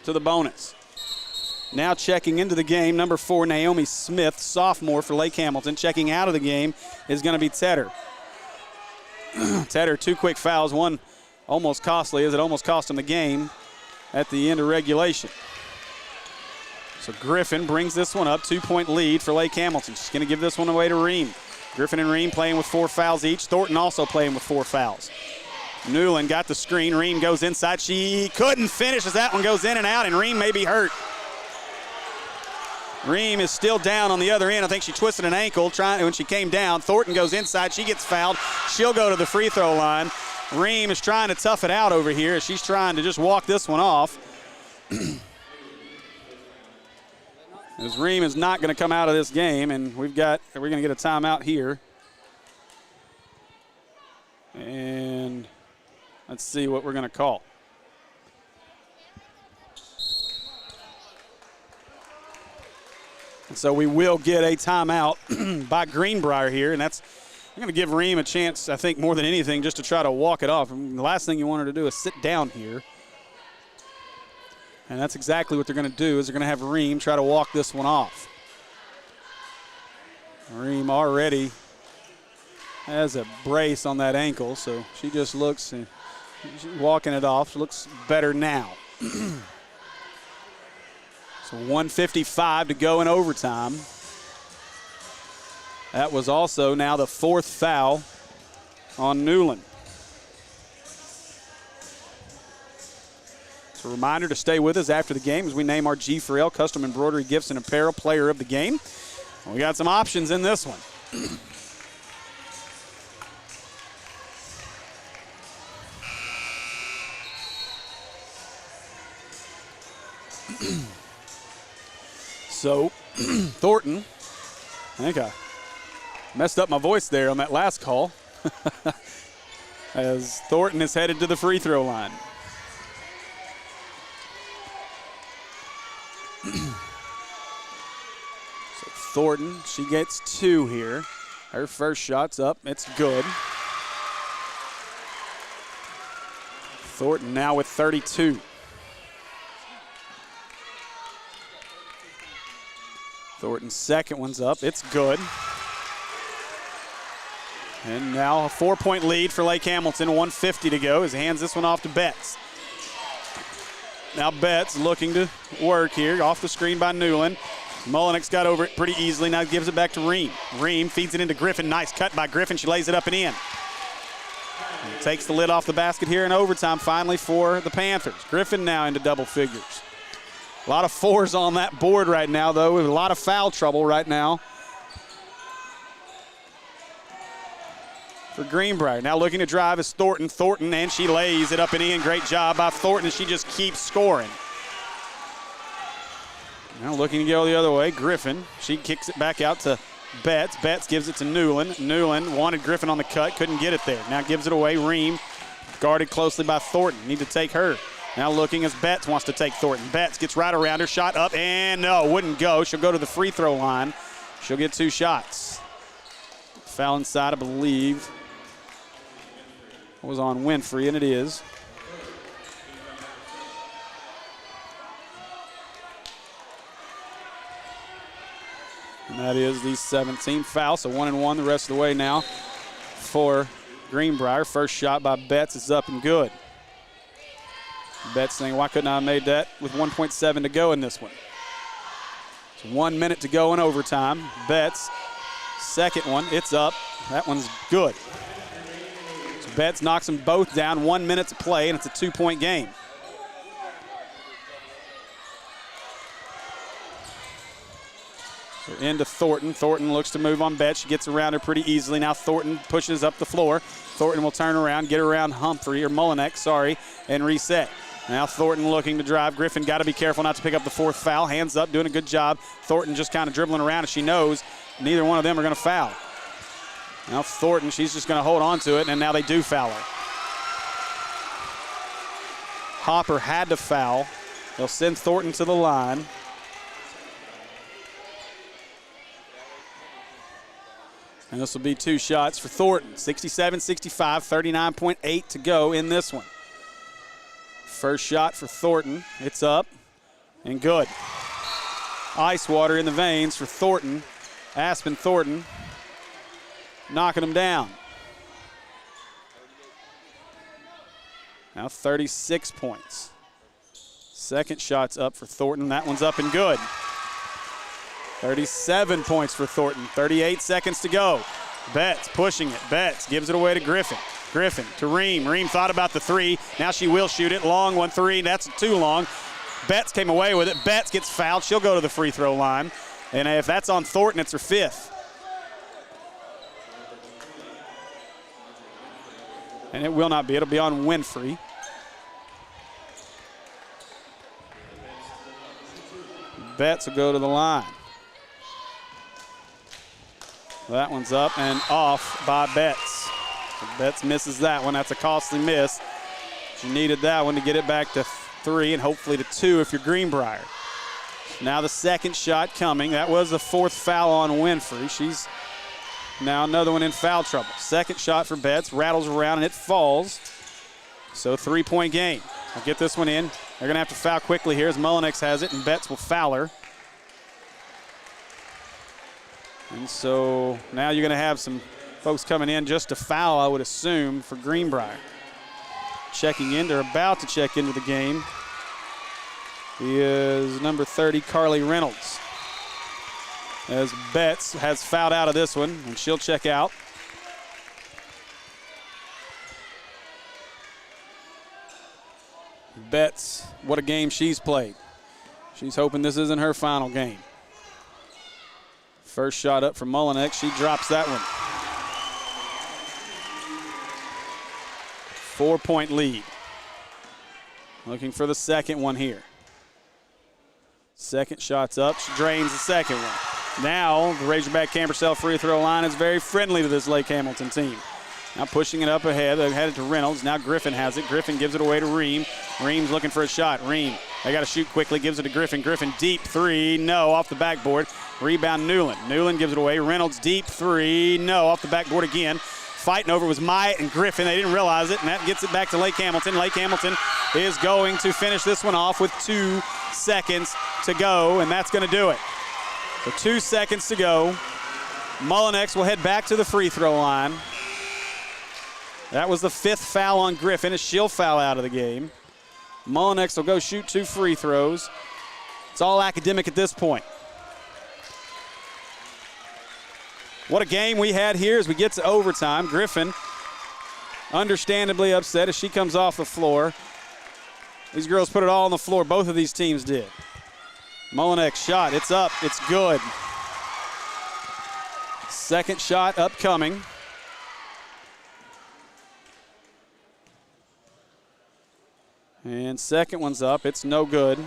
to the bonus. Now checking into the game, number 4, Naomi Smith, sophomore for Lake Hamilton. Checking out of the game is going to be Tedder. Tedder, 2 quick fouls, one almost costly as it almost cost him the game at the end of regulation. So Griffin brings this one up, 2-point lead for Lake Hamilton. She's going to give this one away to Ream. Griffin and Ream playing with 4 fouls each. Thornton also playing with 4 fouls. Newland got the screen. Ream goes inside. She couldn't finish as that one goes in and out, and Ream may be hurt. Ream is still down on the other end. I think she twisted an ankle when she came down. Thornton goes inside. She gets fouled. She'll go to the free throw line. Ream is trying to tough it out over here. She's trying to just walk this one off. As Ream is not going to come out of this game, and we're going to get a timeout here. And let's see what we're going to call. So we will get a timeout by Greenbrier here, and that's I'm going to give Ream a chance, I think, more than anything, just to try to walk it off. And the last thing you want her to do is sit down here. And that's exactly what they're going to do, is they're going to have Ream try to walk this one off. Ream already has a brace on that ankle, so she just looks, she's walking it off. She looks better now. So 1:55 to go in overtime. That was also now the 4th foul on Newland. So a reminder to stay with us after the game as we name our G4L Custom Embroidery Gifts and Apparel Player of the Game. We got some options in this one. So, Thornton, I think I messed up my voice there on that last call, as Thornton is headed to the free throw line. So Thornton, she gets 2 here. Her first shot's up, it's good. Thornton now with 32. Thornton's second one's up. It's good. And now a 4-point lead for Lake Hamilton. 1:50 to go as he hands this one off to Betts. Now Betts looking to work here. Off the screen by Newland. Mullenix got over it pretty easily. Now gives it back to Ream. Ream feeds it into Griffin. Nice cut by Griffin. She lays it up and in. And takes the lid off the basket here in overtime finally for the Panthers. Griffin now into double figures. A lot of fours on that board right now, though, with a lot of foul trouble right now for Greenbrier. Now looking to drive is Thornton. Thornton, and she lays it up and in. Great job by Thornton, and she just keeps scoring. Now looking to go the other way, Griffin. She kicks it back out to Betts. Betts gives it to Newland. Newland wanted Griffin on the cut, couldn't get it there. Now gives it away, Ream, guarded closely by Thornton. Need to take her. Now looking as Betts wants to take Thornton. Betts gets right around her, shot up, and no, wouldn't go. She'll go to the free throw line. She'll get 2 shots. Foul inside, I believe. It was on Winfrey, and it is. And that is the 17th foul, so 1-1 the rest of the way now for Greenbrier. First shot by Betts is up and good. Betts saying, why couldn't I have made that with 1.7 to go in this one? So 1 minute to go in overtime. Betts, second one, it's up. That one's good. So Betts knocks them both down, 1 minute to play, and it's a 2-point game. So into Thornton. Thornton looks to move on Betts. She gets around her pretty easily. Now Thornton pushes up the floor. Thornton will turn around, get around Humphrey, or Mullinex, sorry, and reset. Now Thornton looking to drive. Griffin got to be careful not to pick up the 4th foul. Hands up, doing a good job. Thornton just kind of dribbling around as she knows neither one of them are going to foul. Now Thornton, she's just going to hold on to it, and now they do foul her. Hopper had to foul. They'll send Thornton to the line. And this will be 2 shots for Thornton. 67-65, 39.8 to go in this one. First shot for Thornton. It's up and good. Ice water in the veins for Thornton. Aspen Thornton knocking them down. Now 36 points. Second shot's up for Thornton. That one's up and good. 37 points for Thornton. 38 seconds to go. Betts pushing it. Betts gives it away to Griffin. Griffin to Ream. Ream thought about the 3. Now she will shoot it. Long 1-3. That's too long. Betts came away with it. Betts gets fouled. She'll go to the free throw line. And if that's on Thornton, it's her 5th. And it will not be. It'll be on Winfrey. Betts will go to the line. That one's up and off by Betts. Betts misses that one. That's a costly miss. She needed that one to get it back to 3 and hopefully to 2 if you're Greenbrier. Now the second shot coming. That was the 4th foul on Winfrey. She's now another one in foul trouble. Second shot for Betts. Rattles around and it falls. So 3-point game. I'll get this one in. They're going to have to foul quickly here as Mullinex has it and Betts will foul her. And so now you're going to have some folks coming in just to foul, I would assume, for Greenbrier. Checking in, they're about to check into the game. He is number 30, Carly Reynolds. As Betts has fouled out of this one, and she'll check out. Betts, what a game she's played. She's hoping this isn't her final game. First shot up for Mullinex. She drops that one. 4-point lead. Looking for the second one here. Second shot's up. She drains the second one. Now the Razorback Cambersell free throw line is very friendly to this Lake Hamilton team. Now pushing it up ahead. They're headed to Reynolds. Now Griffin has it. Griffin gives it away to Ream. Ream's looking for a shot. Ream, they got to shoot quickly. Gives it to Griffin. Griffin deep 3. No, off the backboard. Rebound Newland. Newland gives it away. Reynolds deep 3. No, off the backboard again. Fighting over was Myatt and Griffin. They didn't realize it, and that gets it back to Lake Hamilton. Lake Hamilton is going to finish this one off with 2 seconds to go, and that's going to do it. So 2 seconds to go. Mullinex will head back to the free throw line. That was the 5th foul on Griffin as she'll foul out of the game. Mullinex will go shoot 2 free throws. It's all academic at this point. What a game we had here as we get to overtime. Griffin understandably upset as she comes off the floor. These girls put it all on the floor. Both of these teams did. Mullenek's shot, it's up, it's good. Second shot upcoming. And second one's up, it's no good.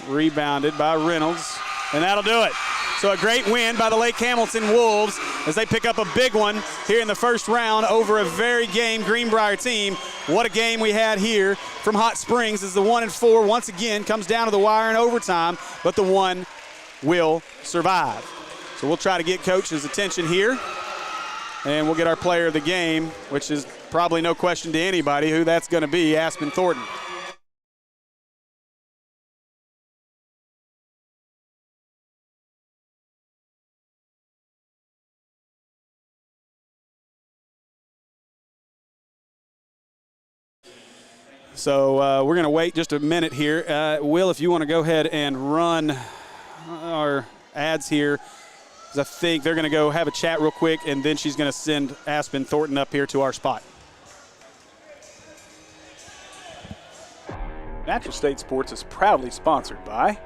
Rebounded by Reynolds, and that'll do it. So a great win by the Lake Hamilton Wolves as they pick up a big one here in the first round over a very game Greenbrier team. What a game we had here from Hot Springs as the 1-4 once again comes down to the wire in overtime, but the one will survive. So we'll try to get Coach's attention here, and we'll get our player of the game, which is probably no question to anybody who that's going to be, Aspen Thornton. So we're going to wait just a minute here. Will, if you want to go ahead and run our ads here, because I think they're going to go have a chat real quick, and then she's going to send Aspen Thornton up here to our spot. Natural State Sports is proudly sponsored by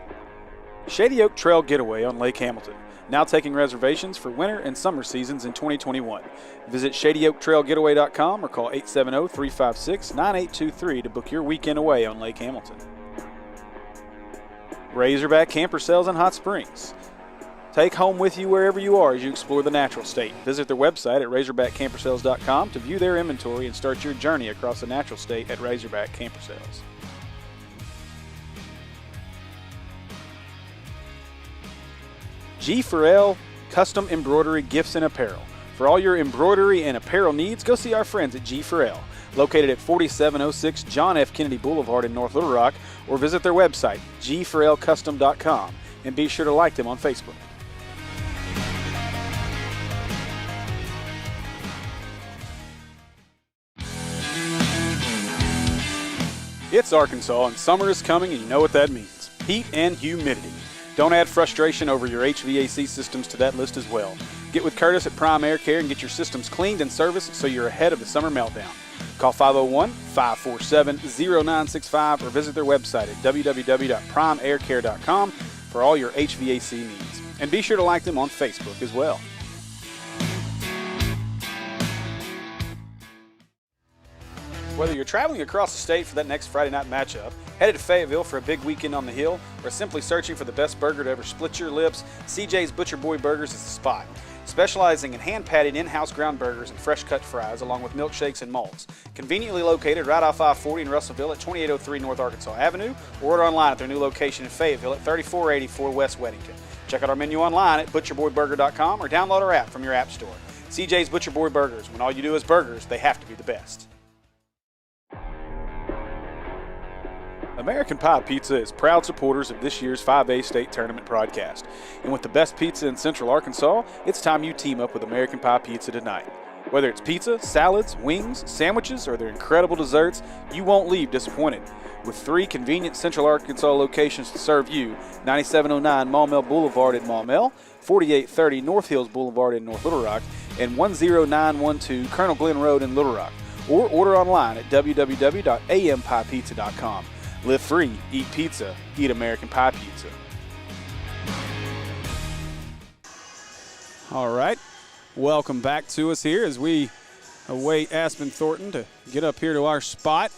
Shady Oak Trail Getaway on Lake Hamilton, now taking reservations for winter and summer seasons in 2021. Visit ShadyOakTrailGetaway.com or call 870-356-9823 to book your weekend away on Lake Hamilton. Razorback Camper Sales in Hot Springs. Take home with you wherever you are as you explore the natural state. Visit their website at RazorbackCamperSales.com to view their inventory and start your journey across the natural state at Razorback Camper Sales. G4L Custom Embroidery Gifts and Apparel. For all your embroidery and apparel needs, go see our friends at G4L, located at 4706 John F. Kennedy Boulevard in North Little Rock, or visit their website, g4lcustom.com, and be sure to like them on Facebook. It's Arkansas, and summer is coming, and you know what that means. Heat and humidity. Don't add frustration over your HVAC systems to that list as well. Get with Curtis at Prime Air Care and get your systems cleaned and serviced so you're ahead of the summer meltdown. Call 501-547-0965 or visit their website at www.primeaircare.com for all your HVAC needs. And be sure to like them on Facebook as well. Whether you're traveling across the state for that next Friday night matchup, headed to Fayetteville for a big weekend on the Hill, or simply searching for the best burger to ever split your lips, CJ's Butcher Boy Burgers is the spot. Specializing in hand-patted in-house ground burgers and fresh-cut fries, along with milkshakes and malts. Conveniently located right off I-40 in Russellville at 2803 North Arkansas Avenue, or order online at their new location in Fayetteville at 3484 West Weddington. Check out our menu online at butcherboyburger.com or download our app from your app store. CJ's Butcher Boy Burgers. When all you do is burgers, they have to be the best. American Pie Pizza is proud supporters of this year's 5A State Tournament broadcast. And with the best pizza in Central Arkansas, it's time you team up with American Pie Pizza tonight. Whether it's pizza, salads, wings, sandwiches, or their incredible desserts, you won't leave disappointed. With 3 convenient Central Arkansas locations to serve you, 9709 Maumelle Boulevard in Maumelle, 4830 North Hills Boulevard in North Little Rock, and 10912 Colonel Glenn Road in Little Rock. Or order online at www.ampiepizza.com. Live free, eat pizza, eat American Pie Pizza. All right, welcome back to us here as we await Aspen Thornton to get up here to our spot.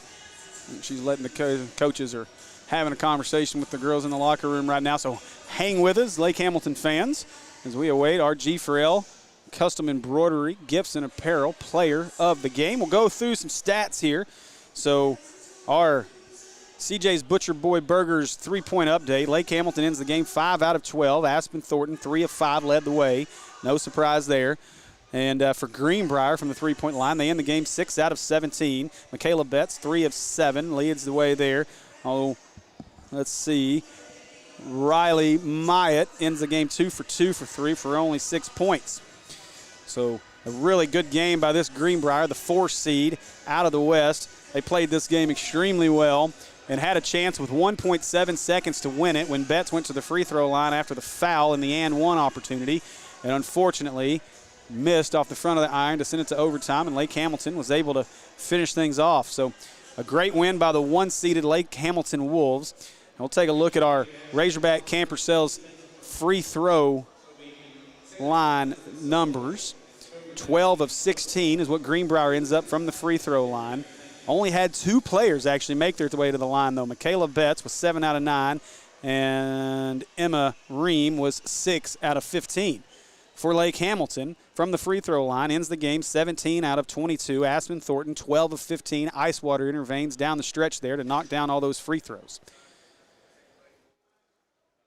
She's letting the coaches are having a conversation with the girls in the locker room right now, so hang with us, Lake Hamilton fans, as we await our G4L Custom Embroidery Gifts and Apparel Player of the Game. We'll go through some stats here. So our CJ's Butcher Boy Burgers 3-point update. Lake Hamilton ends the game 5 out of 12. Aspen Thornton 3 of 5 led the way. No surprise there. And for Greenbrier from the 3-point line, they end the game 6 out of 17. Michaela Betts 3 of 7 leads the way there. Oh, let's see. Riley Myatt ends the game 2 for 2 for 3 for only 6 points. So a really good game by this Greenbrier, the 4 seed out of the West. They played this game extremely well and had a chance with 1.7 seconds to win it when Betts went to the free throw line after the foul in the and one opportunity, and unfortunately missed off the front of the iron to send it to overtime, and Lake Hamilton was able to finish things off. So a great win by the 1-seeded Lake Hamilton Wolves. we'll take a look at our Razorback Camper Sales free throw line numbers. 12 of 16 is what Greenbrier ends up from the free throw line. Only had 2 players actually make their way to the line, though. Michaela Betts was 7 out of 9, and Emma Ream was 6 out of 15. For Lake Hamilton, from the free throw line, ends the game 17 out of 22. Aspen Thornton, 12 of 15. Icewater intervenes down the stretch there to knock down all those free throws.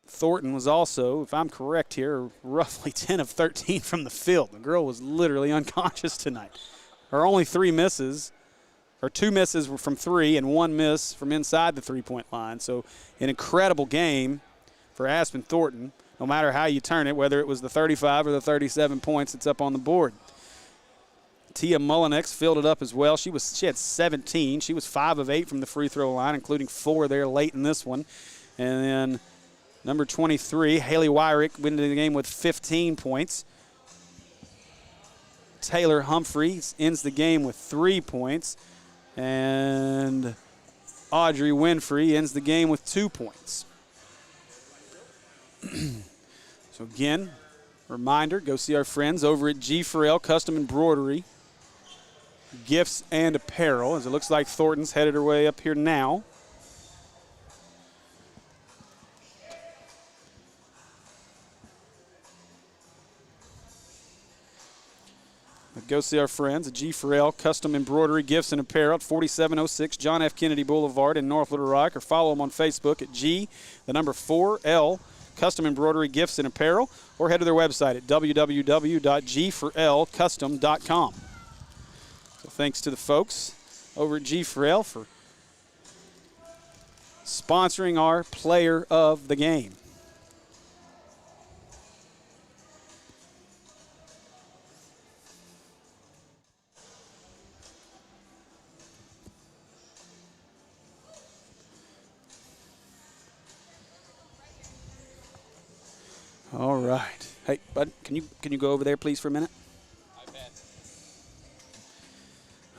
Thornton was also, if I'm correct here, roughly 10 of 13 from the field. The girl was literally unconscious tonight. Her only 3 misses, or 2 misses were from 3 and 1 miss from inside the three-point line. So an incredible game for Aspen Thornton, no matter how you turn it, whether it was the 35 or the 37 points that's up on the board. Tia Mullinex filled it up as well. She had 17. She was 5 of 8 from the free throw line, including 4 there late in this one. And then number 23, Haley Wyrick, went into the game with 15 points. Taylor Humphreys ends the game with 3 points. And Audrey Winfrey ends the game with 2 points. So again, reminder, go see our friends over at G. Farrell Custom Embroidery, Gifts and Apparel, as it looks like Thornton's headed her way up here now. Go see our friends at G. Farrell Custom Embroidery, Gifts and Apparel at 4706 John F. Kennedy Boulevard in North Little Rock, or follow them on Facebook at G4L Custom Embroidery, Gifts and Apparel, or head to their website at www.g4lcustom.com. So thanks to the folks over at G. Farrell for sponsoring our player of the game. All right. Hey, bud, can you go over there, please, for a minute? I bet.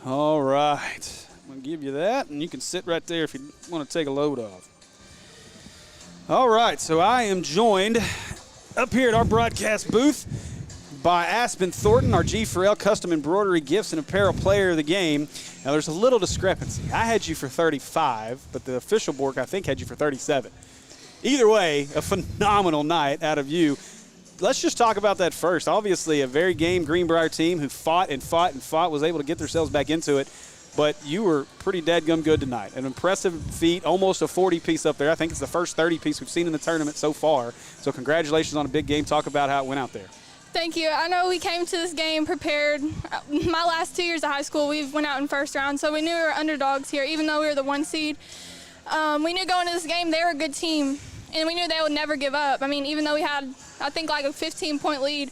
All right. I'm going to give you that, and you can sit right there if you want to take a load off. All right, so I am joined up here at our broadcast booth by Aspen Thornton, our G. Farrell Custom Embroidery, Gifts and Apparel player of the game. Now, there's a little discrepancy. I had you for 35, but the official board, I think, had you for 37. Either way, a phenomenal night out of you. Let's just talk about that first. Obviously, a very game Greenbrier team who fought and fought and fought, was able to get themselves back into it. But you were pretty dadgum good tonight. An impressive feat, almost a 40-piece up there. I think it's the first 30-piece we've seen in the tournament so far. So congratulations on a big game. Talk about how it went out there. Thank you. I know we came to this game prepared. My last 2 years of high school, we went out in first round, so we knew we were underdogs here, even though we were the 1 seed. We knew going into this game they were a good team. And we knew they would never give up. I mean, even though we had, I think, like a 15-point lead,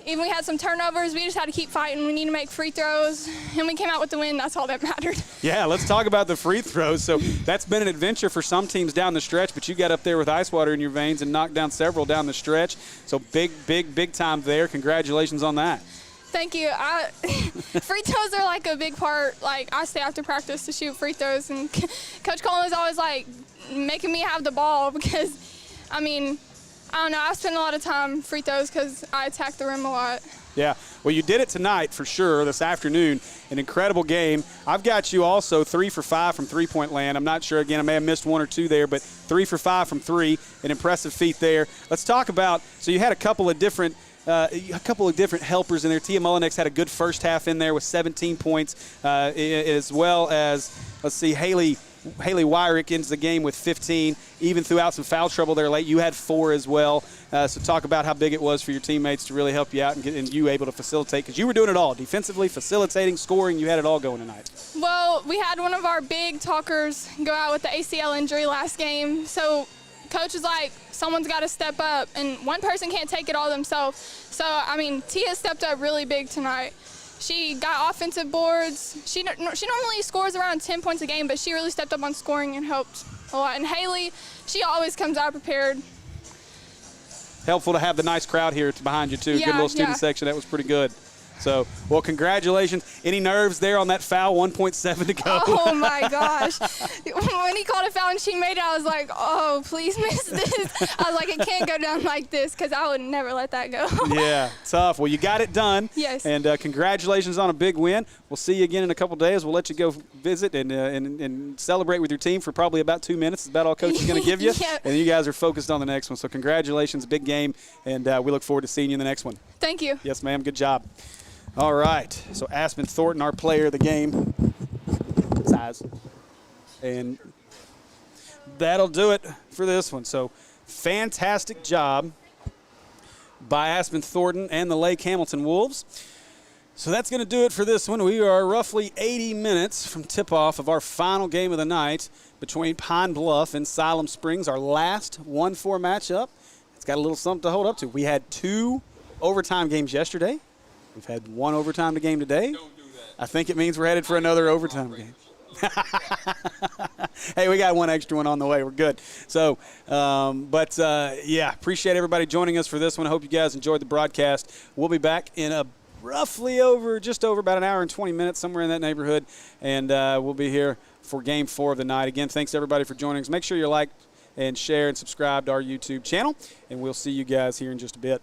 even we had some turnovers, we just had to keep fighting. We need to make free throws, and we came out with the win. That's all that mattered. Yeah, let's talk about the free throws. So that's been an adventure for some teams down the stretch, but you got up there with ice water in your veins and knocked down several down the stretch. So big time there. Congratulations on that. Thank you. Free throws are like a big part. Like, I stay after practice to shoot free throws, and Coach Coleman is always like making me have the ball because, I mean, I don't know. I spend a lot of time free throws because I attack the rim a lot. Yeah, well, you did it tonight for sure, this afternoon. An incredible game. I've got you also 3 for 5 from three-point land. I'm not sure, again, I may have missed 1 or 2 there, but 3 for 5 from 3, an impressive feat there. Let's talk about, so you had a couple of different helpers in there. Tia Mullinex had a good first half in there with 17 points, as well as, let's see, Haley Wyrick ends the game with 15. Even throughout some foul trouble there late, you had 4 as well. So talk about how big it was for your teammates to really help you out and you able to facilitate, because you were doing it all, defensively, facilitating, scoring. You had it all going tonight. Well, we had one of our big talkers go out with the ACL injury last game. So Coach was like, someone's got to step up, and one person can't take it all themselves. So, I mean, Tia stepped up really big tonight. She got offensive boards. She normally scores around 10 points a game, but she really stepped up on scoring and helped a lot. And Haley, she always comes out prepared. Helpful to have the nice crowd here behind you, too. Good little student section. That was pretty good. So, well, congratulations. Any nerves there on that foul? 1.7 to go. Oh, my gosh. When he called a foul and she made it, I was like, oh, please miss this. I was like, it can't go down like this because I would never let that go. Yeah, tough. Well, you got it done. Yes. And congratulations on a big win. We'll see you again in a couple days. We'll let you go visit and celebrate with your team for probably about 2 minutes. That's about all Coach is going to give you. Yep. And you guys are focused on the next one. So congratulations, big game, and we look forward to seeing you in the next one. Thank you. Yes, ma'am. Good job. All right. So Aspen Thornton, our player of the game. Size. And that'll do it for this one. So fantastic job by Aspen Thornton and the Lake Hamilton Wolves. So that's going to do it for this one. We are roughly 80 minutes from tip-off of our final game of the night between Pine Bluff and Siloam Springs, our last 1-4 matchup. It's got a little something to hold up to. We had 2 overtime games yesterday. We've had 1 overtime game today. Don't do that. I think it means we're headed for another overtime game. Hey, we got 1 extra one on the way. We're good. So, yeah, appreciate everybody joining us for this one. I hope you guys enjoyed the broadcast. We'll be back in a just over about an hour and 20 minutes, somewhere in that neighborhood, and we'll be here for Game 4 of the night. Again, thanks everybody for joining us. Make sure you like and share and subscribe to our YouTube channel, and we'll see you guys here in just a bit.